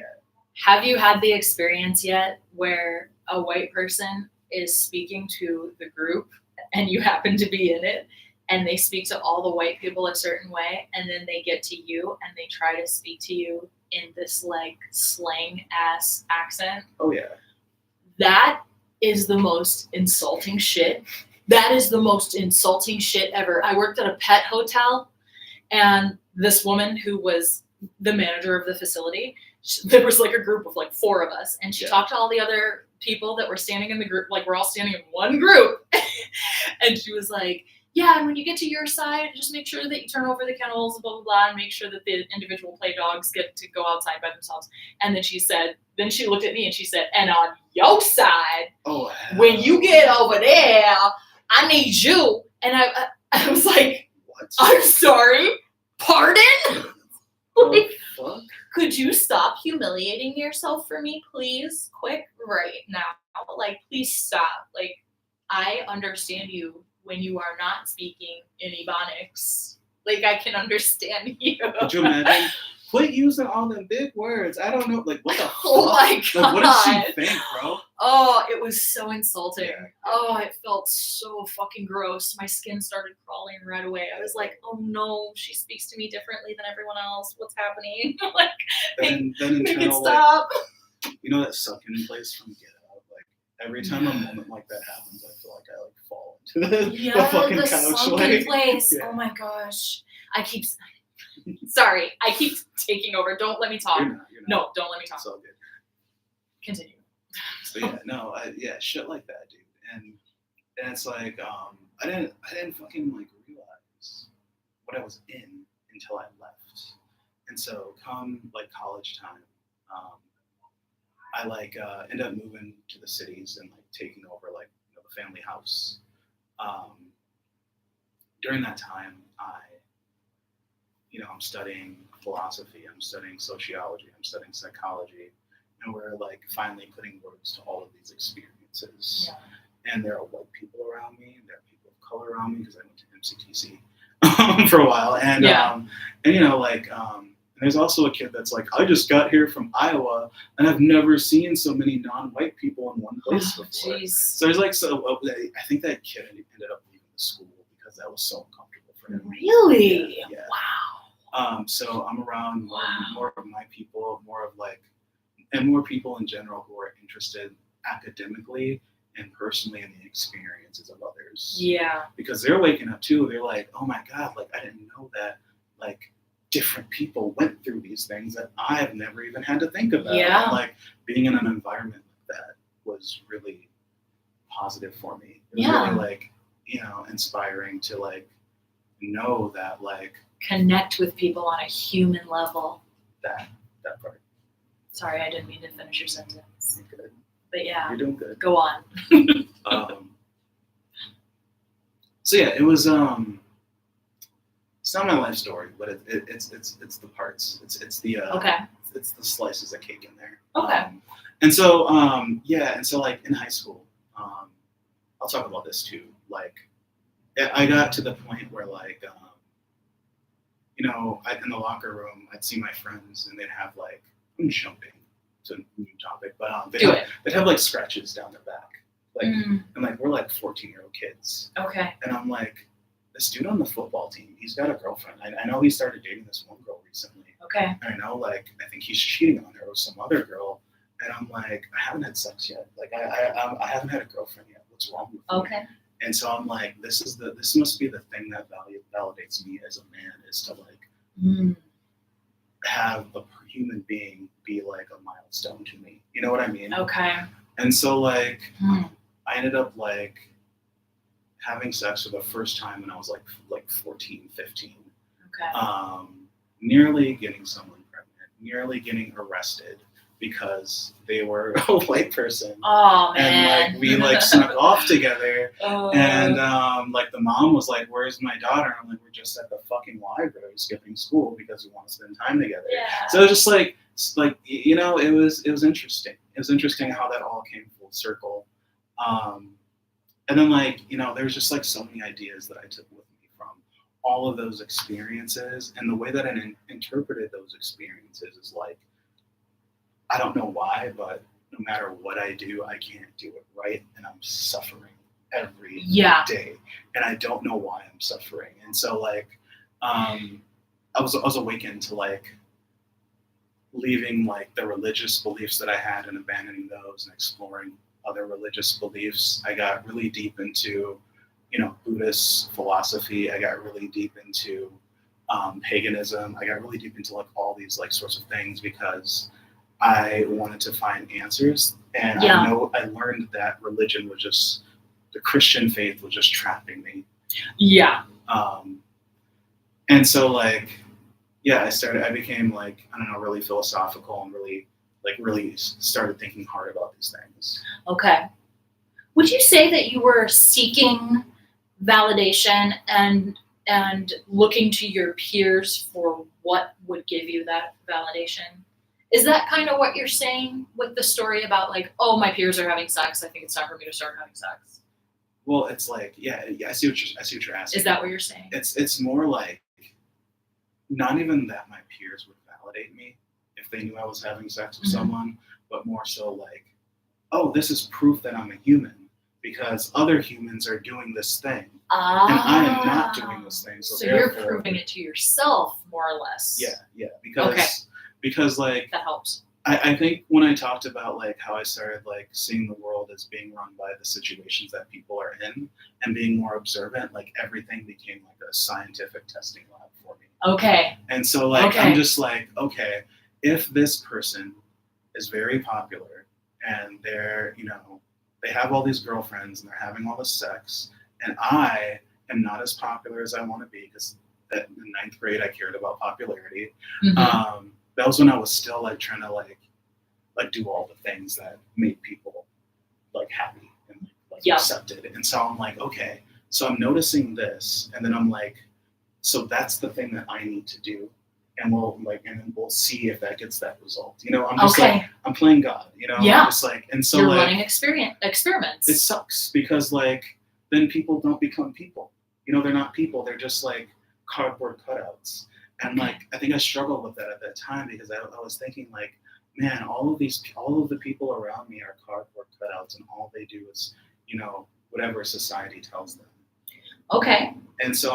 Have you had the experience yet where a white person is speaking to the group and you happen to be in it, and they speak to all the white people a certain way, and then they get to you and they try to speak to you in this, like, slang ass accent? Oh yeah. That is the most insulting shit. That is the most insulting shit ever. I worked at a pet hotel, and this woman who was the manager of the facility, there was, like, a group of, like, 4 of us, and she talked to all the other people that were standing in the group, like, we're all standing in one group. And she was like, yeah, and when you get to your side, just make sure that you turn over the kennels, blah, blah, blah, and make sure that the individual play dogs get to go outside by themselves. And then she looked at me and she said, and on your side, when you get over there, I need you. And I was like, what? I'm sorry, pardon? Like, fuck? Could you stop humiliating yourself for me, please? Quick, right now. Like, please stop. Like, I understand you when you are not speaking in Ebonics. Like, I can understand you. Could you imagine? Quit using all them big words. I don't know. Like, what the fuck? Oh my God. Like, what did she think, bro? Oh, it was so insulting. Yeah. Oh, it felt so fucking gross. My skin started crawling right away. I was like, oh no, she speaks to me differently than everyone else. What's happening? Like, then make it internal, stop. like, you know that sucking place from Get Out? Like, every time a moment like that happens, I feel like I, like, fall into the fucking the couch. sunken Like, place. yeah. Oh my gosh. I keep taking over. Don't let me talk. You're not. No, don't let me talk. It's all good. Continue. So yeah, no, shit like that, dude. And it's like, I didn't fucking, like, realize what I was in until I left. And so come, like, college time, I, like, end up moving to the cities and, like, taking over, like, you know, the family house. During that time, I'm studying philosophy, I'm studying sociology, I'm studying psychology, and we're like finally putting words to all of these experiences. Yeah. And there are white people around me, and there are people of color around me because I went to MCTC for a while, and and there's also a kid that's like, I just got here from Iowa, and I've never seen so many non-white people in one place before. Jeez. So there's like, I think that kid ended up leaving the school because that was so uncomfortable for him. Really? Yeah. Wow. So I'm around more of my people, and more people in general who are interested academically and personally in the experiences of others. Yeah. Because they're waking up too. They're like, oh my God, like I didn't know that like different people went through these things that I've never even had to think about. Yeah. And, like being in an environment like that was really positive for me. It was really like, inspiring to like know that like connect with people on a human level. That part. Sorry, I didn't mean to finish your sentence. You're good. But yeah. You're doing good. Go on. So yeah, it was it's not my life story, but it's the parts. It's the it's the slices of cake in there. Okay. And so like in high school, I'll talk about this too. Like I got to the point where like in the locker room, I'd see my friends and they'd have like, I'm jumping to a new topic, but they'd have like scratches down their back. Like and like we're like 14-year-old kids. Okay. And I'm like, this dude on the football team, he's got a girlfriend. I know he started dating this one girl recently. Okay. And I know like I think he's cheating on her with some other girl. And I'm like, I haven't had sex yet. Like I haven't had a girlfriend yet. What's wrong with me? Okay. And so I'm like, this must be the thing that validates me as a man, is to like have a human being be like a milestone to me. You know what I mean? Okay. And so like I ended up like having sex for the first time when I was like 14, 15. Okay. Nearly getting someone pregnant, nearly getting arrested because they were a white person. Oh man. And like we like snuck off together. And like the mom was like, where's my daughter? And I'm like, we're just at the fucking library skipping school because we want to spend time together. Yeah. So it was just like it was interesting. It was interesting how that all came full circle. And then like, there's just like so many ideas that I took with me from all of those experiences, and the way that I interpreted those experiences is like, I don't know why, but no matter what I do, I can't do it right, and I'm suffering every day, and I don't know why I'm suffering. And so like, I was awakened to like leaving like the religious beliefs that I had and abandoning those and exploring other religious beliefs. I got really deep into, Buddhist philosophy. I got really deep into paganism. I got really deep into like all these like sorts of things because I wanted to find answers. And I learned that religion was just, the Christian faith was just trapping me. Yeah. And so like, I became like, I don't know, really philosophical and really started thinking hard about these things. Okay. Would you say that you were seeking validation and looking to your peers for what would give you that validation? Is that kind of what you're saying with the story about like, oh, my peers are having sex, I think it's time for me to start having sex? Well, it's like, I see what you're asking. Is that what you're saying? It's more like, not even that my peers would validate me if they knew I was having sex with someone, but more so like, oh, this is proof that I'm a human because other humans are doing this thing. And I am not doing this thing. So you're proving it to yourself, more or less. Yeah. Because like that helps. I think when I talked about like how I started like seeing the world as being run by the situations that people are in and being more observant, like everything became like a scientific testing lab for me. Okay. And so like I'm just like, okay, if this person is very popular and they're, they have all these girlfriends and they're having all this sex, and I am not as popular as I want to be because in 9th grade I cared about popularity. That was when I was still like trying to like do all the things that made people like happy and like accepted. And so I'm like, okay, so I'm noticing this, and then I'm like, So that's the thing that I need to do. And we'll see if that gets that result. I'm just Okay. like, I'm playing God, Yeah. I'm just like, and so You're like, running experiments. it sucks because like, then people don't become people. They're not people. They're just like cardboard cutouts. And like, I think I struggled with that at that time because I was thinking like, man, all of the people around me are cardboard cutouts, and all they do is, whatever society tells them. Okay. And so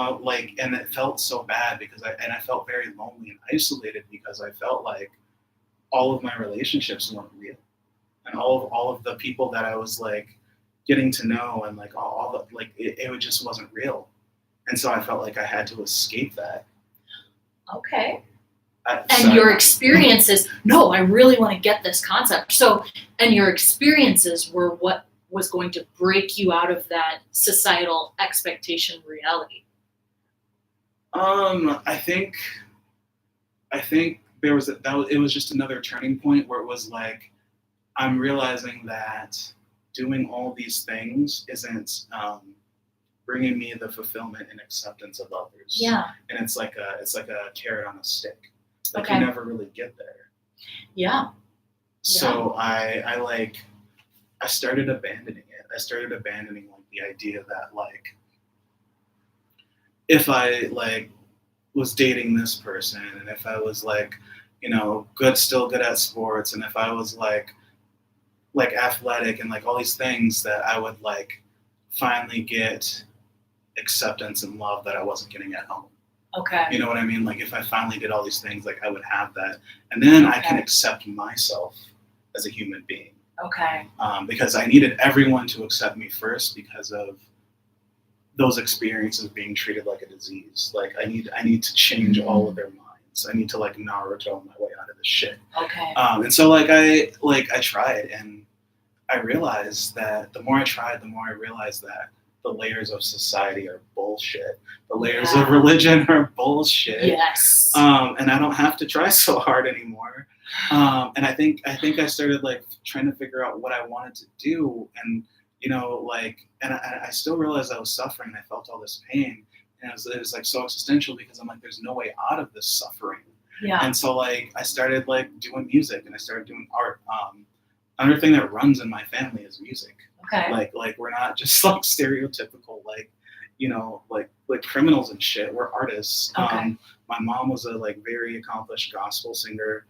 and it felt so bad because I felt very lonely and isolated because I felt like all of my relationships weren't real, and all of the people that I was like getting to know, and like all the like it just wasn't real. And so I felt like I had to escape that. Okay. And your experiences, no, I really want to get this concept. So, and your experiences were what was going to break you out of that societal expectation reality. I think it was just another turning point where it was like, I'm realizing that doing all these things isn't bringing me the fulfillment and acceptance of others. Yeah. And it's like a carrot on a stick. Like, okay. You never really get there. Yeah. So I started abandoning it. I started abandoning like the idea that like, if I like was dating this person, and if I was like, still good at sports, and if I was like athletic and like all these things, that I would like finally get acceptance and love that I wasn't getting at home. Okay. You know what I mean? Like, if I finally did all these things, like I would have that, and then I can accept myself as a human being. Okay. Because I needed everyone to accept me first because of those experiences being treated like a disease. Like, I need to change all of their minds. I need to like Naruto my way out of this shit. Okay. And so I tried, and I realized that the more I tried, the more I realized that the layers of society are bullshit. The layers of religion are bullshit. Yes. And I don't have to try so hard anymore. And I think I started like trying to figure out what I wanted to do, and and I still realized I was suffering. I felt all this pain, and it was like so existential because I'm like, there's no way out of this suffering. Yeah. And so like I started like doing music, and I started doing art. Another thing that runs in my family is music. Okay. Like we're not just like stereotypical like criminals and shit. We're artists. Okay. My mom was a like very accomplished gospel singer.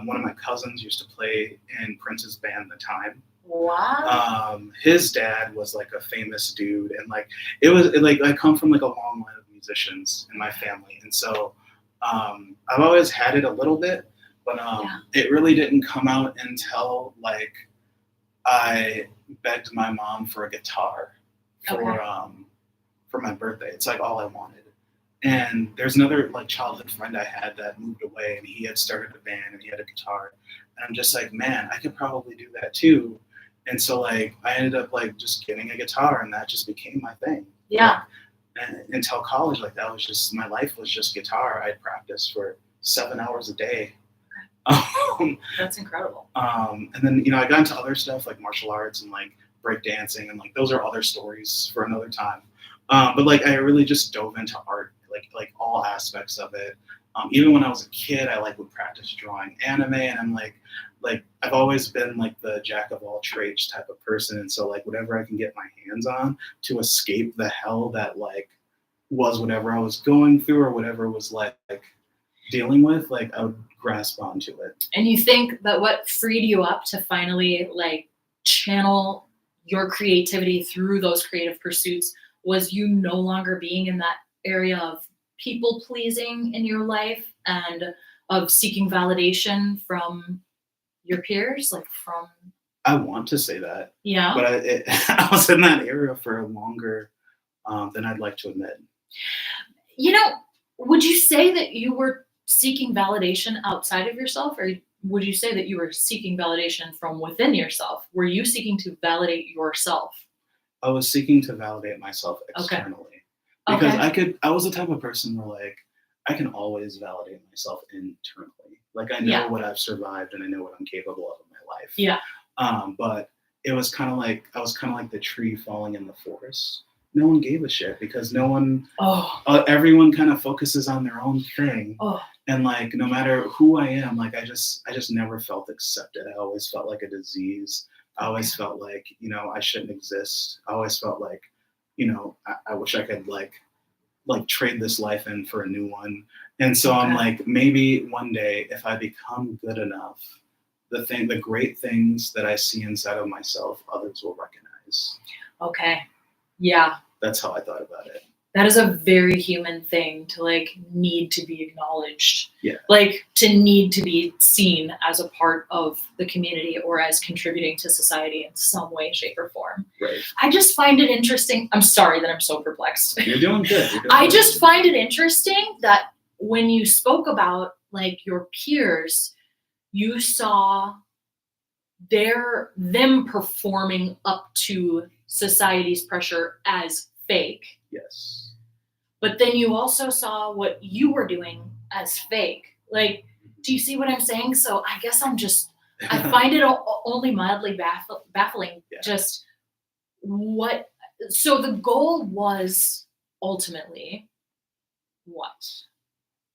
One of my cousins used to play in Prince's band, The Time. Wow. His dad was like a famous dude, and like I come from like a long line of musicians in my family, and so I've always had it a little bit, but it really didn't come out until like I begged my mom for a guitar for my birthday. It's like all I wanted. And there's another like childhood friend I had that moved away, and he had started a band and he had a guitar. And I'm just like, man, I could probably do that too. And so like I ended up like just getting a guitar, and that just became my thing. Yeah. And until college, like that was just, my life was just guitar. I'd practice for 7 hours a day. That's incredible. And then, I got into other stuff like martial arts and like break dancing, and like those are other stories for another time. But like I really just dove into art, like all aspects of it. Even when I was a kid, I like would practice drawing anime, and I'm like I've always been like the jack of all trades type of person. And so like whatever I can get my hands on to escape the hell that like was whatever I was going through, or whatever was like dealing with, like I would grasp onto it. And you think that what freed you up to finally like channel your creativity through those creative pursuits was you no longer being in that area of people pleasing in your life and of seeking validation from your peers, like from. I want to say that. Yeah. But I was in that area for longer than I'd like to admit. Would you say that you were seeking validation outside of yourself, or would you say that you were seeking validation from within yourself? Were you seeking to validate yourself? I was seeking to validate myself externally. Because I was the type of person where like I can always validate myself internally. Like I know what I've survived, and I know what I'm capable of in my life. Yeah. But it was kind of like I was kind of like the tree falling in the forest. no one gave a shit because no one, Oh. everyone kind of focuses on their own thing. Oh. And like, no matter who I am, like, I just never felt accepted. I always felt like a disease. I always felt like, you know, I shouldn't exist. I always felt like, you know, I wish I could like trade this life in for a new one. And so I'm like, maybe one day if I become good enough, the great things that I see inside of myself, others will recognize. Okay. Yeah. That's how I thought about it. That is a very human thing to like need to be acknowledged. Yeah. Like to need to be seen as a part of the community or as contributing to society in some way, shape, or form. Right. I just find it interesting. I'm sorry that I'm so perplexed. You're doing good. I just find it interesting that when you spoke about like your peers, you saw them performing up to society's pressure as fake. Yes. But then you also saw what you were doing as fake. Like, do you see what I'm saying? So I guess I find it only mildly baffling. Yeah. Just what, so the goal was ultimately what?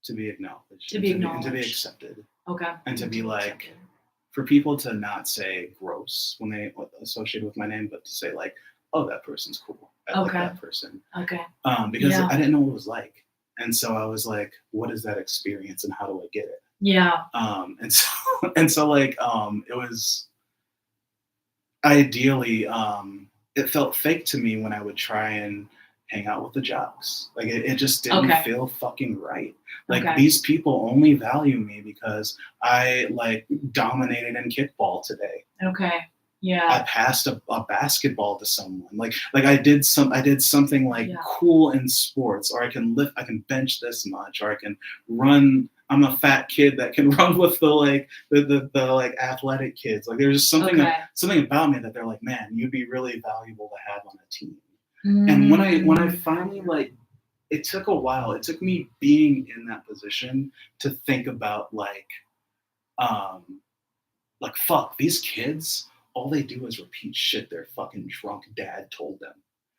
To be acknowledged. To be acknowledged. And to be accepted. Okay. And to be like, for people to not say gross when they associate with my name, but to say like, oh, that person's cool. I like that person. Okay. Because I didn't know what it was like. And so I was like, what is that experience and how do I get it? Yeah. And so like, it was ideally, it felt fake to me when I would try and hang out with the jocks. Like it just didn't feel fucking right. Like these people only value me because I like dominated in kickball today. Okay. Yeah. I passed a basketball to someone. Like I did something like cool in sports, or I can bench this much, or I can run. I'm a fat kid that can run with the athletic kids. Like there's just something about me that they're like, man, you'd be really valuable to have on a team. And when I finally like, it took a while. It took me being in that position to think about like fuck, these kids, all they do is repeat shit their fucking drunk dad told them.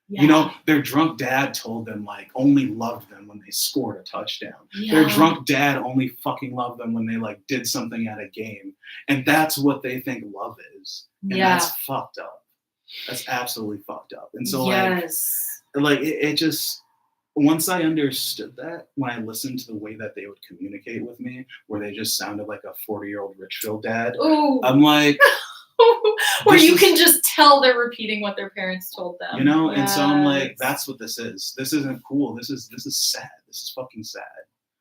Yeah. You know, their drunk dad told them like only loved them when they scored a touchdown. Yeah. Their drunk dad only fucking loved them when they like did something at a game. And that's what they think love is. And that's fucked up. That's absolutely fucked up. And so like it just, once I understood that, when I listened to the way that they would communicate with me, where they just sounded like a 40-year-old Richfield dad, I'm like, where you can just tell they're repeating what their parents told them. You know, and so I'm like, that's what this is. This isn't cool. This is sad. This is fucking sad.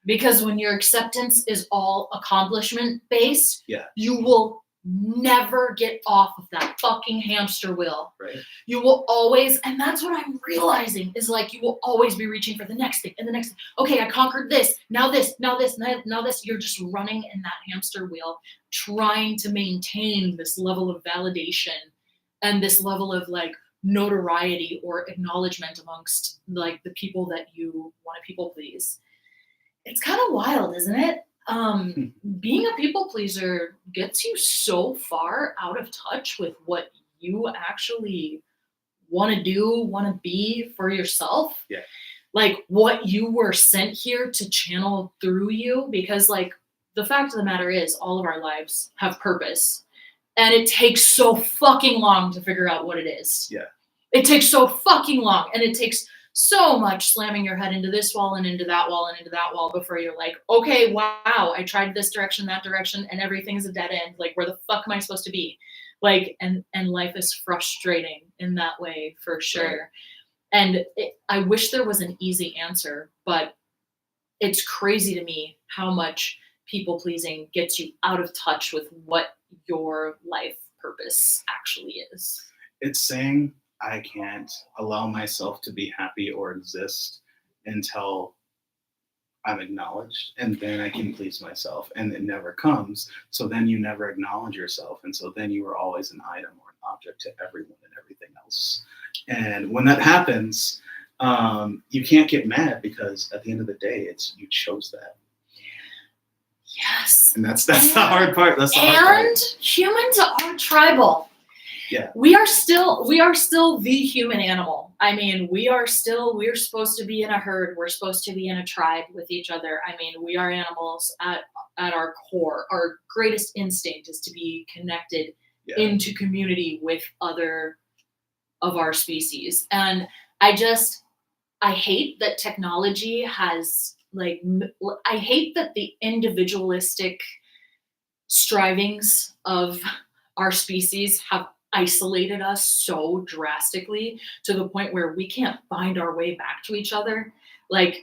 Because when your acceptance is all accomplishment based, you will never get off of that fucking hamster wheel. Right. You will always, and that's what I'm realizing, is like you will always be reaching for the next thing and the next thing. Okay, I conquered this. Now this, now this, now this. You're just running in that hamster wheel, trying to maintain this level of validation and this level of like notoriety or acknowledgement amongst like the people that you want to people please. It's kind of wild, isn't it? Being a people pleaser gets you so far out of touch with what you actually want to do, want to be for yourself. Yeah. Like what you were sent here to channel through you, because like the fact of the matter is all of our lives have purpose, and it takes so fucking long to figure out what it is. Yeah. It takes so fucking long, and it takes so much slamming your head into this wall and into that wall and into that wall before you're like, okay, wow, I tried this direction, that direction, and everything's a dead end. Like, where the fuck am I supposed to be? Like, and life is frustrating in that way for sure. Right. And I wish there was an easy answer, but it's crazy to me how much people pleasing gets you out of touch with what your life purpose actually is. It's saying, I can't allow myself to be happy or exist until I'm acknowledged, and then I can please myself, and it never comes. So then you never acknowledge yourself, and so then you are always an item or an object to everyone and everything else. And when that happens, you can't get mad, because at the end of the day, it's you chose that. Yes. And that's the hard part. That's the hard part. And humans are tribal. Yeah. We are still the human animal. I mean, we're supposed to be in a herd. We're supposed to be in a tribe with each other. I mean, we are animals at our core. Our greatest instinct is to be connected into community with other of our species. And I hate that technology has I hate that the individualistic strivings of our species have isolated us so drastically to the point where we can't find our way back to each other. Like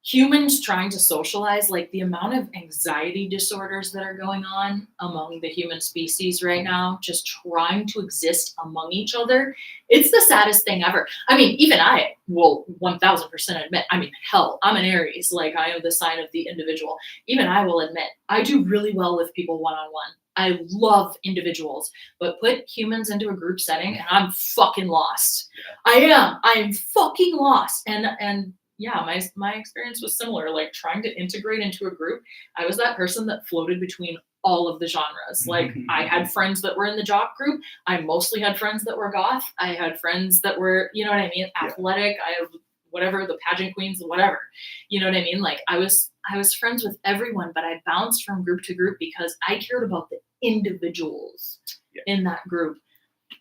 humans trying to socialize, like the amount of anxiety disorders that are going on among the human species right now, just trying to exist among each other. It's the saddest thing ever. I mean, even I will 1000% admit, I mean, hell, I'm an Aries, like I am the sign of the individual. Even I will admit, I do really well with people one-on-one. I love individuals, but put humans into a group setting and I'm fucking lost. I am fucking lost. And yeah, my experience was similar, like trying to integrate into a group. I was that person that floated between all of the genres. Like I had friends that were in the jock group. I mostly had friends that were goth. I had friends that were, you know what I mean, athletic. I have whatever, the pageant queens, whatever. You know what I mean? Like I was friends with everyone, but I bounced from group to group because I cared about the individuals in that group.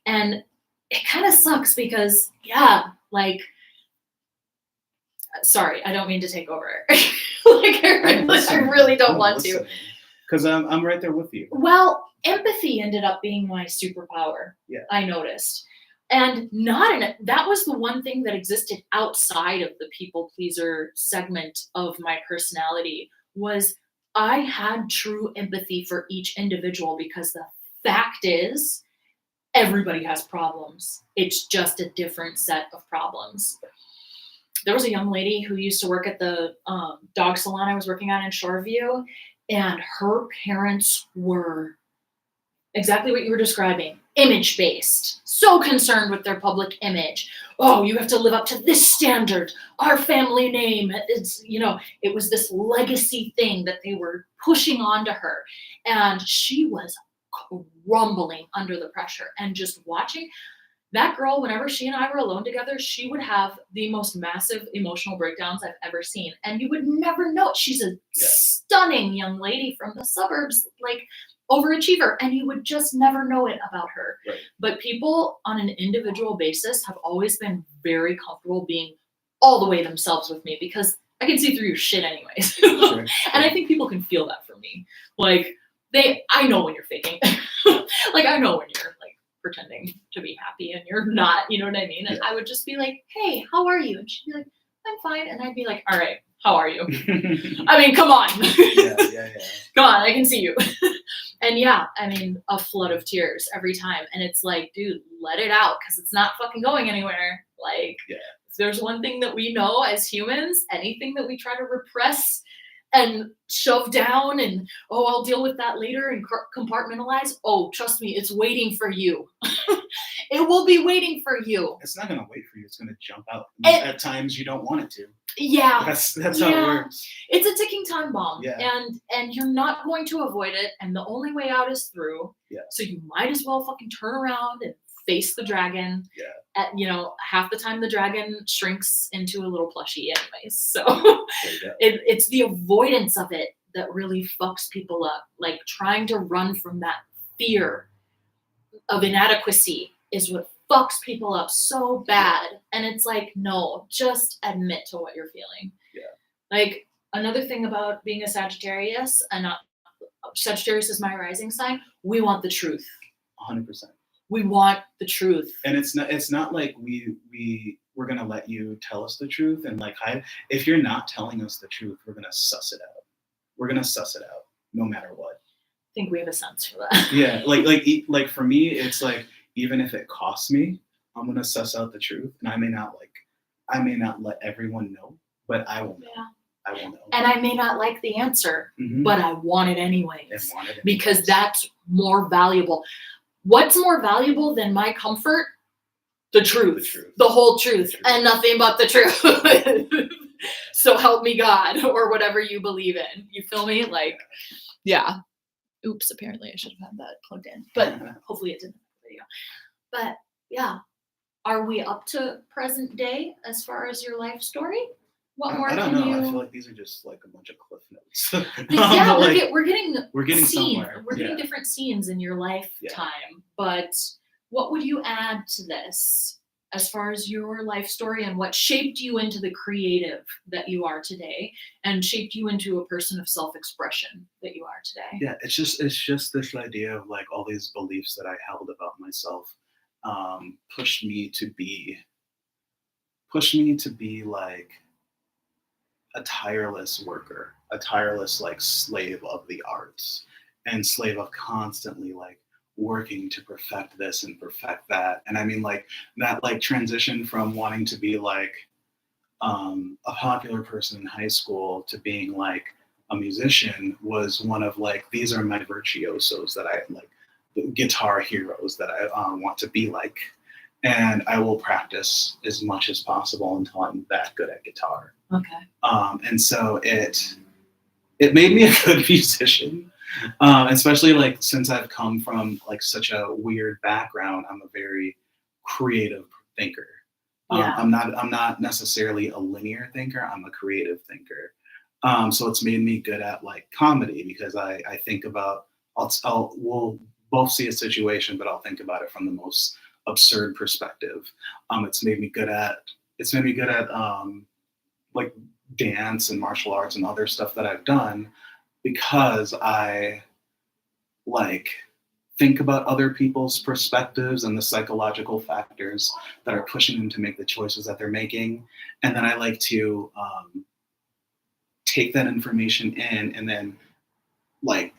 And it kind of sucks because like, sorry, I don't mean to take over. Like I really don't want to. Because I'm right there with you. Well, empathy ended up being my superpower. Yeah. I noticed. And that was the one thing that existed outside of the people pleaser segment of my personality was I had true empathy for each individual because the fact is everybody has problems. It's just a different set of problems. There was a young lady who used to work at the dog salon I was working at in Shoreview, and her parents were exactly what you were describing, image-based, so concerned with their public image. Oh, you have to live up to this standard. Our family name, it was this legacy thing that they were pushing onto her. And she was crumbling under the pressure and just watching. That girl, whenever she and I were alone together, she would have the most massive emotional breakdowns I've ever seen. And you would never know. She's a stunning young lady from the suburbs, like overachiever, and you would just never know it about her. Right. But people on an individual basis have always been very comfortable being all the way themselves with me because I can see through your shit anyways. Sure. And I think people can feel that from me. Like I know when you're faking. Like I know when you're like pretending to be happy and you're not, you know what I mean? And I would just be like, hey, how are you? And she'd be like, I'm fine. And I'd be like, all right, how are you? I mean, come on. Yeah. Come on, I can see you. And I mean, a flood of tears every time. And it's like, dude, let it out because it's not fucking going anywhere. Like, if there's one thing that we know as humans, anything that we try to repress and shove down and, I'll deal with that later and compartmentalize. Oh, trust me, it's waiting for you. It will be waiting for you. It's not going to wait for you. It's going to jump out. At times you don't want it to. Yeah. That's how it works. It's a ticking time bomb. Yeah. And you're not going to avoid it. And the only way out is through. Yeah. So you might as well fucking turn around and face the dragon. Yeah. Half the time the dragon shrinks into a little plushie anyways. So it's the avoidance of it that really fucks people up. Like trying to run from that fear of inadequacy is what fucks people up so bad. And it's like, no, just admit to what you're feeling. Yeah. Like another thing about being a Sagittarius, and Sagittarius is my rising sign, we want the truth. 100%. We want the truth. And it's not like we're gonna let you tell us the truth and like hide. If you're not telling us the truth, we're gonna suss it out. We're gonna suss it out no matter what. I think we have a sense for that. Yeah, like for me, it's like even if it costs me, I'm gonna suss out the truth, and I may not let everyone know, but I will know. Yeah. I will know. And I may not like the answer, but I want it anyways. Because that's more valuable. What's more valuable than my comfort? The truth. The whole truth. And nothing but the truth. So help me God, or whatever you believe in. You feel me? Like, yeah. Oops, apparently I should have had that plugged in. But hopefully it didn't. But yeah, are we up to present day as far as your life story? What more I don't can know. you? I feel like these are just like a bunch of cliff notes. Yeah, But, like, we're getting getting scenes. somewhere. We're getting Yeah. different scenes in your lifetime. But what would you add to this as far as your life story and what shaped you into the creative that you are today and shaped you into a person of self-expression that you are today? Yeah, it's just this idea of like all these beliefs that I held about myself pushed me to be like a tireless worker, a tireless like slave of the arts, and slave of constantly like working to perfect this and perfect that. And I mean like that like transition from wanting to be like a popular person in high school to being like a musician was one of like these are my virtuosos that I like, the guitar heroes that I want to be like, and I will practice as much as possible until I'm that good at guitar. Okay. And so it made me a good musician, especially like since I've come from like such a weird background. I'm a very creative thinker. Yeah. I'm not necessarily a linear thinker. I'm a creative thinker. So it's made me good at like comedy because I think about we'll both see a situation, but I'll think about it from the most absurd perspective. It's made me good at like dance and martial arts and other stuff that I've done because I like think about other people's perspectives and the psychological factors that are pushing them to make the choices that they're making. And then I like to take that information in and then like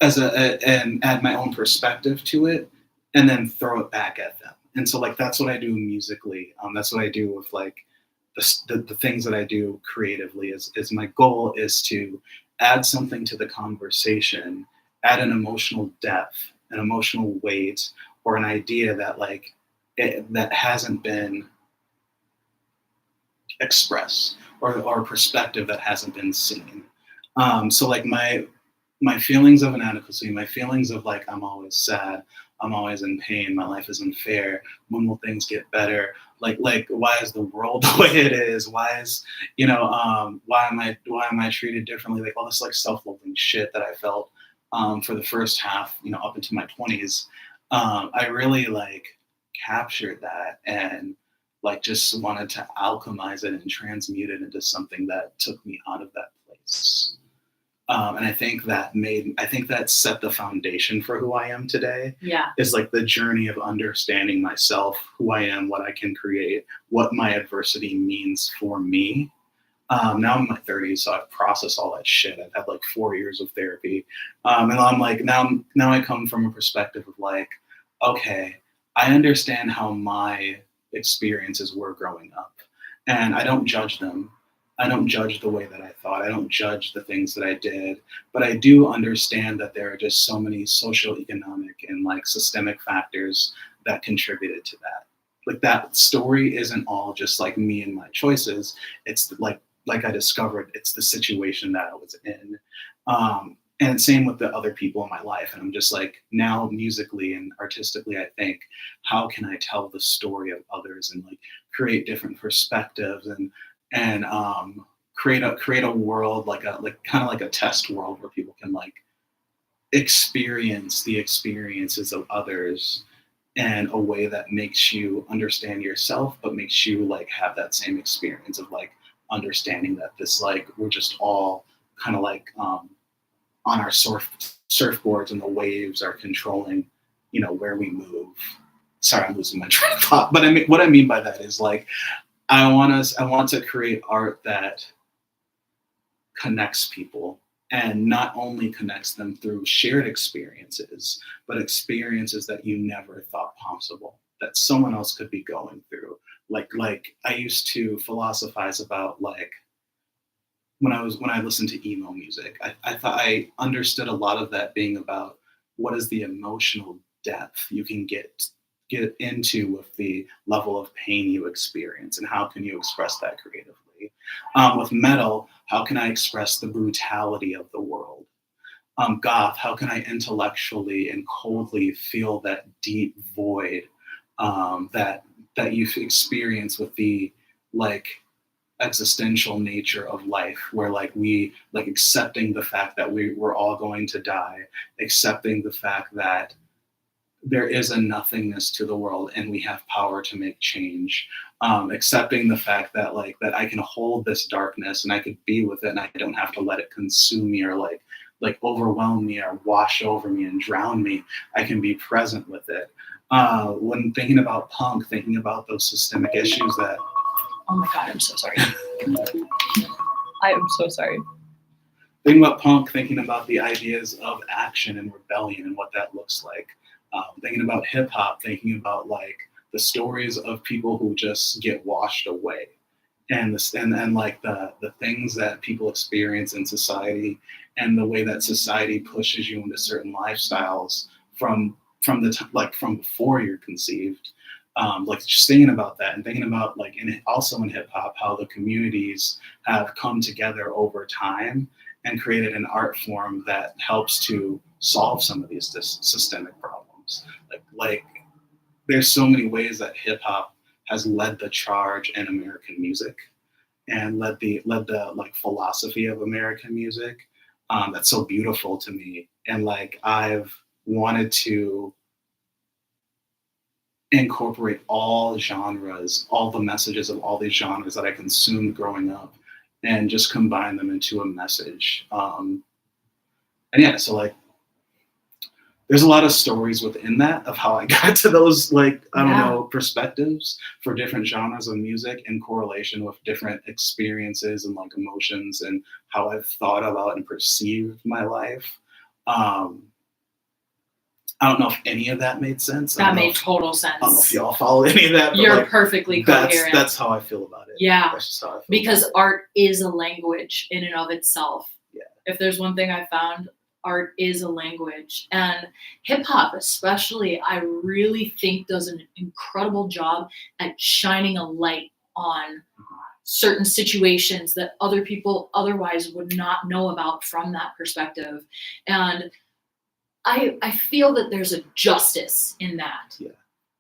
and add my own perspective to it and then throw it back at them. And so like that's what I do musically. That's what I do with like the things that I do creatively is my goal is to add something to the conversation, add an emotional depth, an emotional weight, or an idea that like that hasn't been expressed or a perspective that hasn't been seen. So like my feelings of inadequacy, my feelings of like I'm always sad, I'm always in pain, my life is unfair. When will things get better? Like why is the world the way it is? Why is why am I treated differently? Like all this like self-loathing shit that I felt for the first half, up into my 20s. I really like captured that and like just wanted to alchemize it and transmute it into something that took me out of that place. And I think that set the foundation for who I am today. Yeah. Is like the journey of understanding myself, who I am, what I can create, what my adversity means for me. Now I'm in my 30s, so I've processed all that shit. I've had like 4 years of therapy, and I'm like now I come from a perspective of like, okay, I understand how my experiences were growing up, and I don't judge them. I don't judge the way that I thought. I don't judge the things that I did, but I do understand that there are just so many social, economic, and like systemic factors that contributed to that. Like that story isn't all just like me and my choices. It's like I discovered, it's the situation that I was in. And same with the other people in my life. And I'm just like now musically and artistically, I think, how can I tell the story of others and like create different perspectives and create a world like kind of like a test world where people can like experience the experiences of others in a way that makes you understand yourself, but makes you like have that same experience of like understanding that this like we're just all kind of like on our surfboards and the waves are controlling where we move. Sorry, I'm losing my train of thought, but I mean what I mean by that is like I want to create art that connects people and not only connects them through shared experiences, but experiences that you never thought possible that someone else could be going through. Like I used to philosophize about like when I listened to emo music, I thought I understood a lot of that being about what is the emotional depth you can get into with the level of pain you experience and how can you express that creatively. With metal, how can I express the brutality of the world? Goth, how can I intellectually and coldly feel that deep void that you've experienced with the like existential nature of life, where like we like accepting the fact that we're all going to die, accepting the fact that there is a nothingness to the world and we have power to make change, accepting the fact that like that I can hold this darkness and I could be with it and I don't have to let it consume me or like overwhelm me or wash over me and drown me. I can be present with it. When thinking about punk, thinking about those systemic issues that Oh my God, I'm so sorry. I am so sorry. thinking about punk, thinking about the ideas of action and rebellion and what that looks like. Thinking about hip hop, thinking about like the stories of people who just get washed away, and like the things that people experience in society, and the way that society pushes you into certain lifestyles from from before you're conceived. Like just thinking about that and thinking about like also in hip hop how the communities have come together over time and created an art form that helps to solve some of these systemic problems. Like there's so many ways that hip hop has led the charge in American music and led the like philosophy of American music. That's so beautiful to me. And like I've wanted to incorporate all genres, all the messages of all these genres that I consumed growing up, and just combine them into a message. And yeah, so like, there's a lot of stories within that of how I got to those like I don't know perspectives for different genres of music in correlation with different experiences and like emotions and how I've thought about and perceived my life. I don't know if any of that made sense. That made total sense. I don't know if y'all follow any of that. But You're like, perfectly coherent. That's how I feel about it. Yeah. That's just how I feel. Because art is a language in and of itself. Yeah. If there's one thing I found, art is a language. And hip hop especially, I really think does an incredible job at shining a light on certain situations that other people otherwise would not know about from that perspective. And I feel that there's a justice in that. Yeah.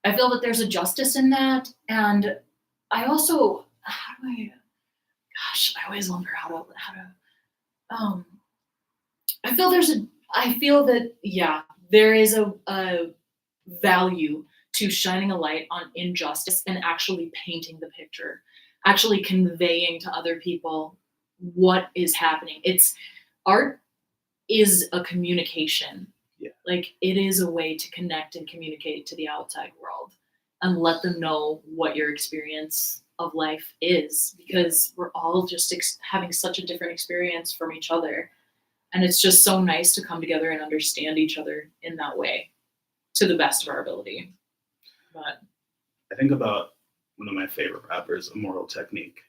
I feel that there's a justice in that. And I also, I always wonder how to, I feel that, yeah, there is a value to shining a light on injustice and actually painting the picture, actually conveying to other people what is happening. Art is a communication. Yeah. Like it is a way to connect and communicate to the outside world and let them know what your experience of life is, because we're all just having such a different experience from each other. And it's just so nice to come together and understand each other in that way to the best of our ability. But I think about one of my favorite rappers, Immortal Technique.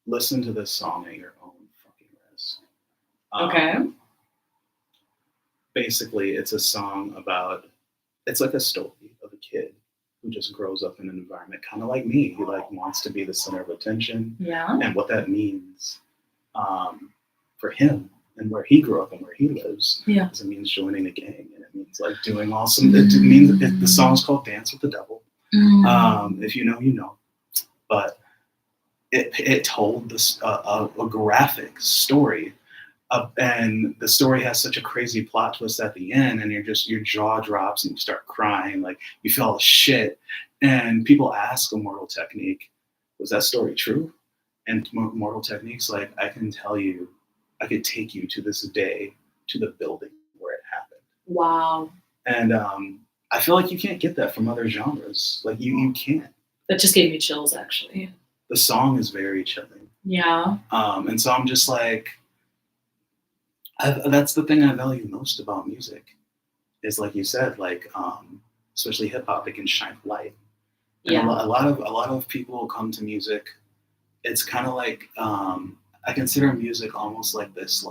Listen to this song at your own fucking risk. okay. Basically, it's a song about, it's like a story of a kid who just grows up in an environment kind of like me. He like wants to be the center of attention. Yeah. And what that means for him and where he grew up and where he lives. Yeah. Is it means joining a gang, and it means like doing awesome. It means the song's called "Dance with the Devil." If you know, you know. But it told this a graphic story. And the story has such a crazy plot twist at the end, and your jaw drops and you start crying, like you feel all shit. And people ask Immortal Technique, was that story true? And Immortal Technique's like, I can tell you, I could take you to this day to the building where it happened. Wow. And I feel like you can't get that from other genres. Like you can't. That just gave me chills, actually. The song is very chilling. Yeah. And so I'm just like, that's the thing I value most about music, is like you said, like especially hip hop, it can shine light. And Yeah. a lot of people come to music. It's kind of like I consider music almost like this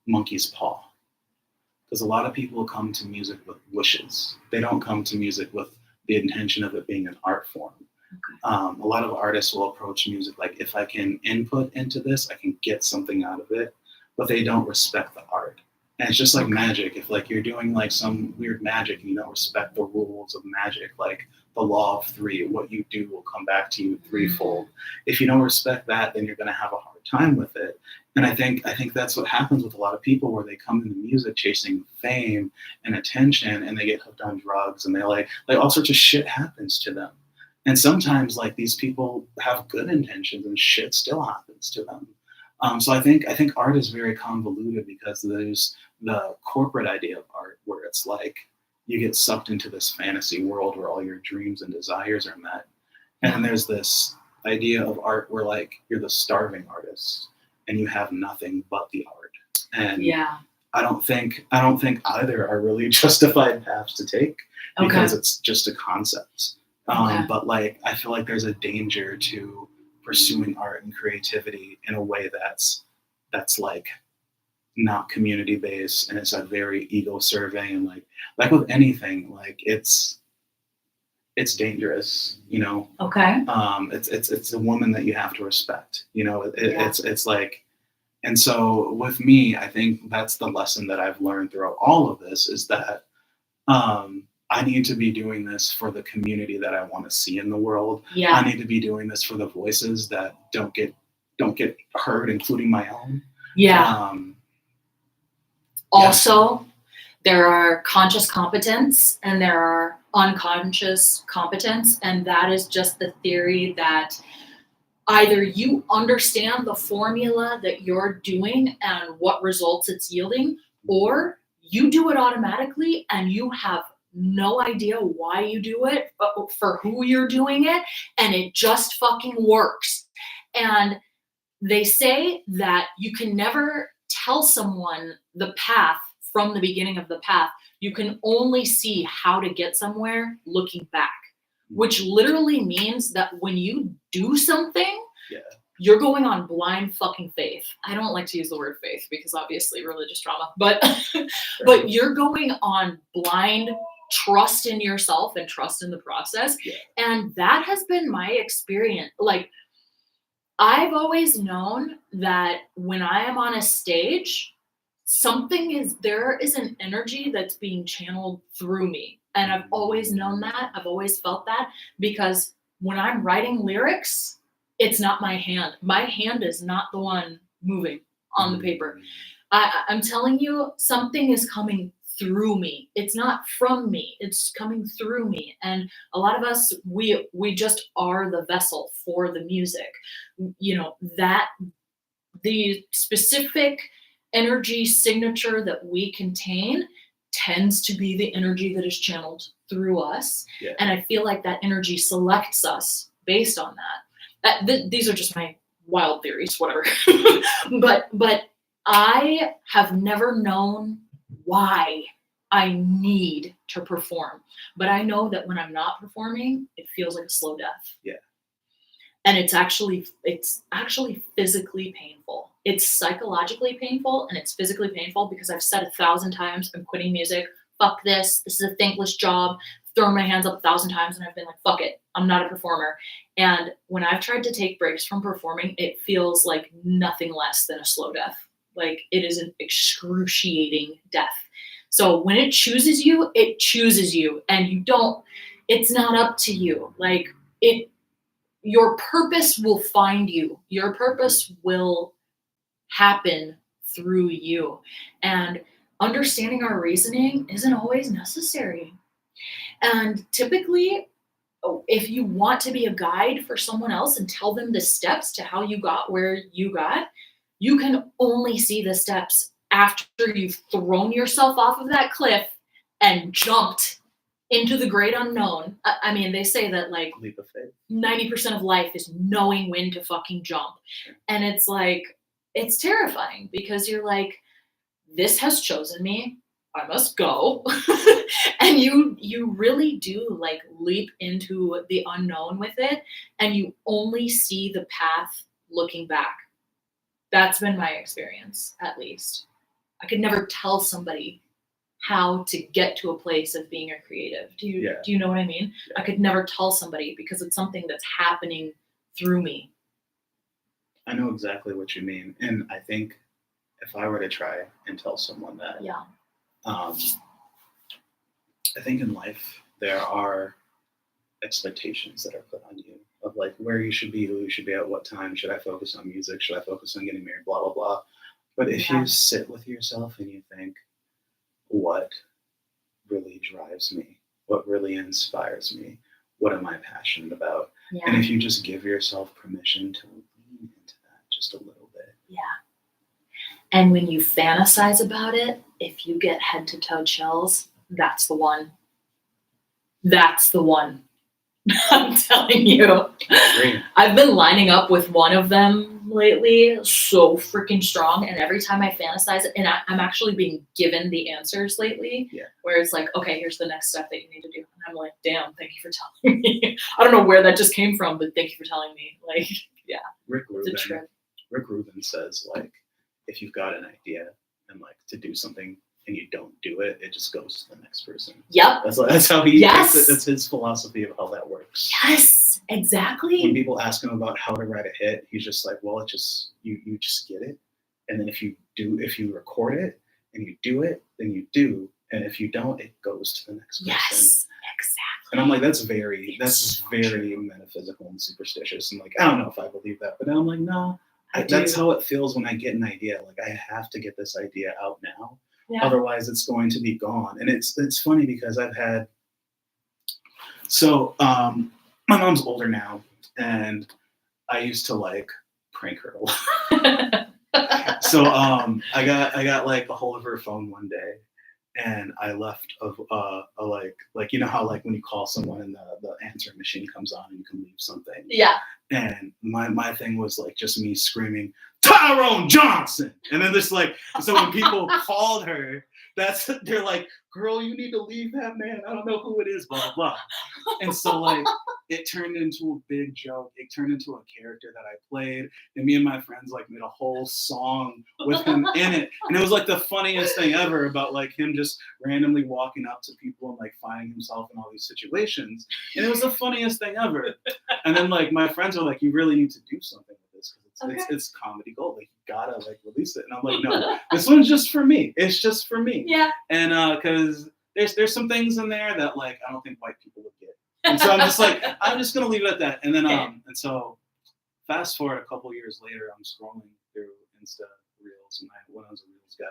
monkey's paw, because a lot of people come to music with wishes. They don't come to music with the intention of it being an art form. A lot of artists will approach music like, if I can input into this, I can get something out of it, but they don't respect the art. And it's just like magic. If like you're doing like some weird magic and you don't respect the rules of magic, like the law of three, what you do will come back to you threefold. If you don't respect that, then you're going to have a hard time with it. And I think that's what happens with a lot of people, where they come into music chasing fame and attention, and they get hooked on drugs, and they like all sorts of shit happens to them. And sometimes like these people have good intentions and shit still happens to them. So I think art is very convoluted, because there's the corporate idea of art, where it's like you get sucked into this fantasy world where all your dreams and desires are met. And then there's this idea of art where like you're the starving artist and you have nothing but the art. And I don't think either are really justified paths to take, because it's just a concept. But like I feel like there's a danger to pursuing art and creativity in a way that's like not community based, and it's a very ego serving, and like with anything, like it's dangerous, you know. It's a woman that you have to respect, you know. It's like, and so with me, I think that's the lesson that I've learned throughout all of this, is that I need to be doing this for the community that I want to see in the world. I need to be doing this for the voices that don't get heard, including my own. Also, there are conscious competence and there are unconscious competence, and that is just the theory that either you understand the formula that you're doing and what results it's yielding, or you do it automatically and you have no idea why you do it, for who you're doing it, and it just fucking works. And they say that you can never tell someone the path from the beginning of the path. You can only see how to get somewhere looking back, which literally means that when you do something, you're going on blind fucking faith. I don't like to use the word faith because obviously religious trauma, but but you're going on blind trust in yourself and trust in the process. And that has been my experience. Like, I've always known that when I am on a stage, there is an energy that's being channeled through me. And I've always known that. I've always felt that, because when I'm writing lyrics, it's not my hand. My hand is not the one moving on the paper. I'm telling you, something is coming through me. It's not from me. It's coming through me. And a lot of us, we just are the vessel for the music. You know, that the specific energy signature that we contain tends to be the energy that is channeled through us. And I feel like that energy selects us based on that. These are just my wild theories, whatever. but I have never known why I need to perform. But I know that when I'm not performing, it feels like a slow death. And it's actually physically painful. It's psychologically painful and it's physically painful, because I've said 1,000 times, I'm quitting music. Fuck this. This is a thankless job. Thrown my hands up 1,000 times and I've been like, fuck it. I'm not a performer. And when I've tried to take breaks from performing, it feels like nothing less than a slow death. Like, it is an excruciating death. So when it chooses you, and it's not up to you. Like, your purpose will find you. Your purpose will happen through you. And understanding our reasoning isn't always necessary. And typically, if you want to be a guide for someone else and tell them the steps to how you got where you got, you can only see the steps after you've thrown yourself off of that cliff and jumped into the great unknown. I mean, they say that like leap of faith. 90% of life is knowing when to fucking jump. And it's like, it's terrifying, because you're like, this has chosen me. I must go. And you really do like leap into the unknown with it, and you only see the path looking back. That's been my experience, at least. I could never tell somebody how to get to a place of being a creative. Do you know what I mean? I could never tell somebody, because it's something that's happening through me. I know exactly what you mean. And I think if I were to try and tell someone that, Yeah. I think in life there are expectations that are put on you of like where you should be, who you should be at what time. Should I focus on music? Should I focus on getting married? Blah, blah, blah. But if Yeah. you sit with yourself and you think, what really drives me? What really inspires me? What am I passionate about? Yeah. And if you just give yourself permission to lean into that just a little bit. Yeah. And when you fantasize about it, if you get head to toe chills, that's the one. That's the one. I'm telling you. Great. I've been lining up with one of them lately, so freaking strong. And every time I fantasize, and I'm actually being given the answers lately, where it's like, okay, here's the next step that you need to do. And I'm like, damn, thank you for telling me. I don't know where that just came from, but thank you for telling me. Like, yeah, Rick it's a trip. Rubin says, like, if you've got an idea and like to do something and you don't do it, it just goes to the next person. Yep. That's how he. Yes. That's his philosophy of how that works. Yes, exactly. When people ask him about how to write a hit, he's just like, well, it just you just get it, and then if you record it and you do it, then you do, and if you don't, it goes to the next person. Yes, exactly. And I'm like, that's very metaphysical and superstitious, and like I don't know if I believe that, but I'm like, no. That's how it feels when I get an idea. Like I have to get this idea out now. Yeah. Otherwise it's going to be gone. And it's funny because I've had, my mom's older now and I used to like prank her a lot. So I got like a hold of her phone one day and I left a like you know how like when you call someone and the answering machine comes on and you can leave something. Yeah. And my thing was like just me screaming, Tyrone Johnson. And then there's like, so when people called her, they're like, girl, you need to leave that man. I don't know who it is, blah, blah, blah. And so like, it turned into a big joke. It turned into a character that I played. And me and my friends like made a whole song with him in it. And it was like the funniest thing ever about like him just randomly walking up to people and like finding himself in all these situations. And it was the funniest thing ever. And then like my friends were like, you really need to do something with this because it's comedy gold. Like you gotta like release it. And I'm like, no, this one's just for me. It's just for me. Yeah. And because there's some things in there that like I don't think white people would get. And so I'm just like, I'm just gonna leave it at that. And then and so fast forward a couple years later, I'm scrolling through Insta Reels and when I was a Reels guy.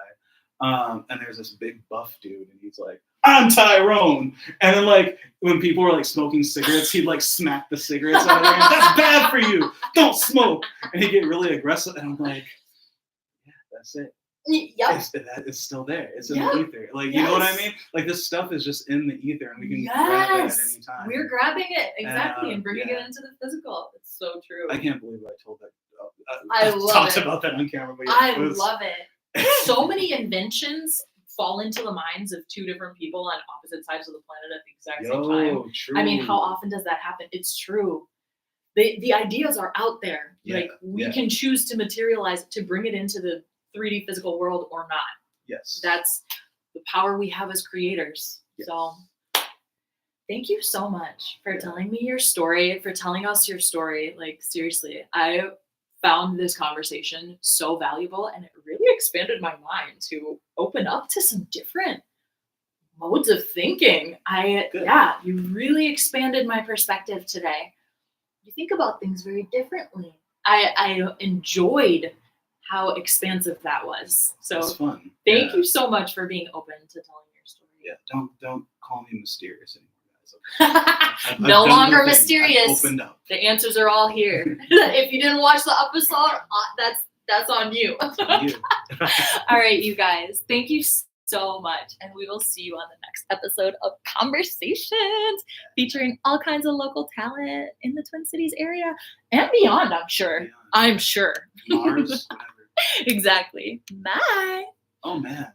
And there's this big buff dude and he's like, I'm Tyrone. And then like when people were like smoking cigarettes, he'd like smack the cigarettes out of there. And, that's bad for you. Don't smoke. And he'd get really aggressive. And I'm like, yeah, that's it. Yep. It's still there. It's in the ether. Like, you know what I mean? Like this stuff is just in the ether and we can grab it at any time. We're grabbing it. Exactly. And bringing it into the physical. It's so true. I can't believe I told that. I love talked it. About that on camera. But I love it. So many inventions fall into the minds of two different people on opposite sides of the planet at the exact same time. True. I mean, how often does that happen? It's true. The ideas are out there. Yeah. Like we can choose to materialize it, to bring it into the 3D physical world or not. Yes. That's the power we have as creators. Yes. So thank you so much for telling me your story, for telling us your story. Like seriously, I found this conversation so valuable and it really expanded my mind to open up to some different modes of thinking. You really expanded my perspective today. You think about things very differently. I enjoyed how expansive that was. So it's fun. Thank you so much for being open to telling your story. Yeah, don't call me mysterious anymore, guys. Okay? No longer mysterious. I've opened up. The answers are all here. If you didn't watch the episode, that's on you. That's on you. All right, you guys. Thank you so much, and we will see you on the next episode of Conversations, featuring all kinds of local talent in the Twin Cities area and beyond. I'm sure. Mars, whatever. Exactly. Bye. Oh man.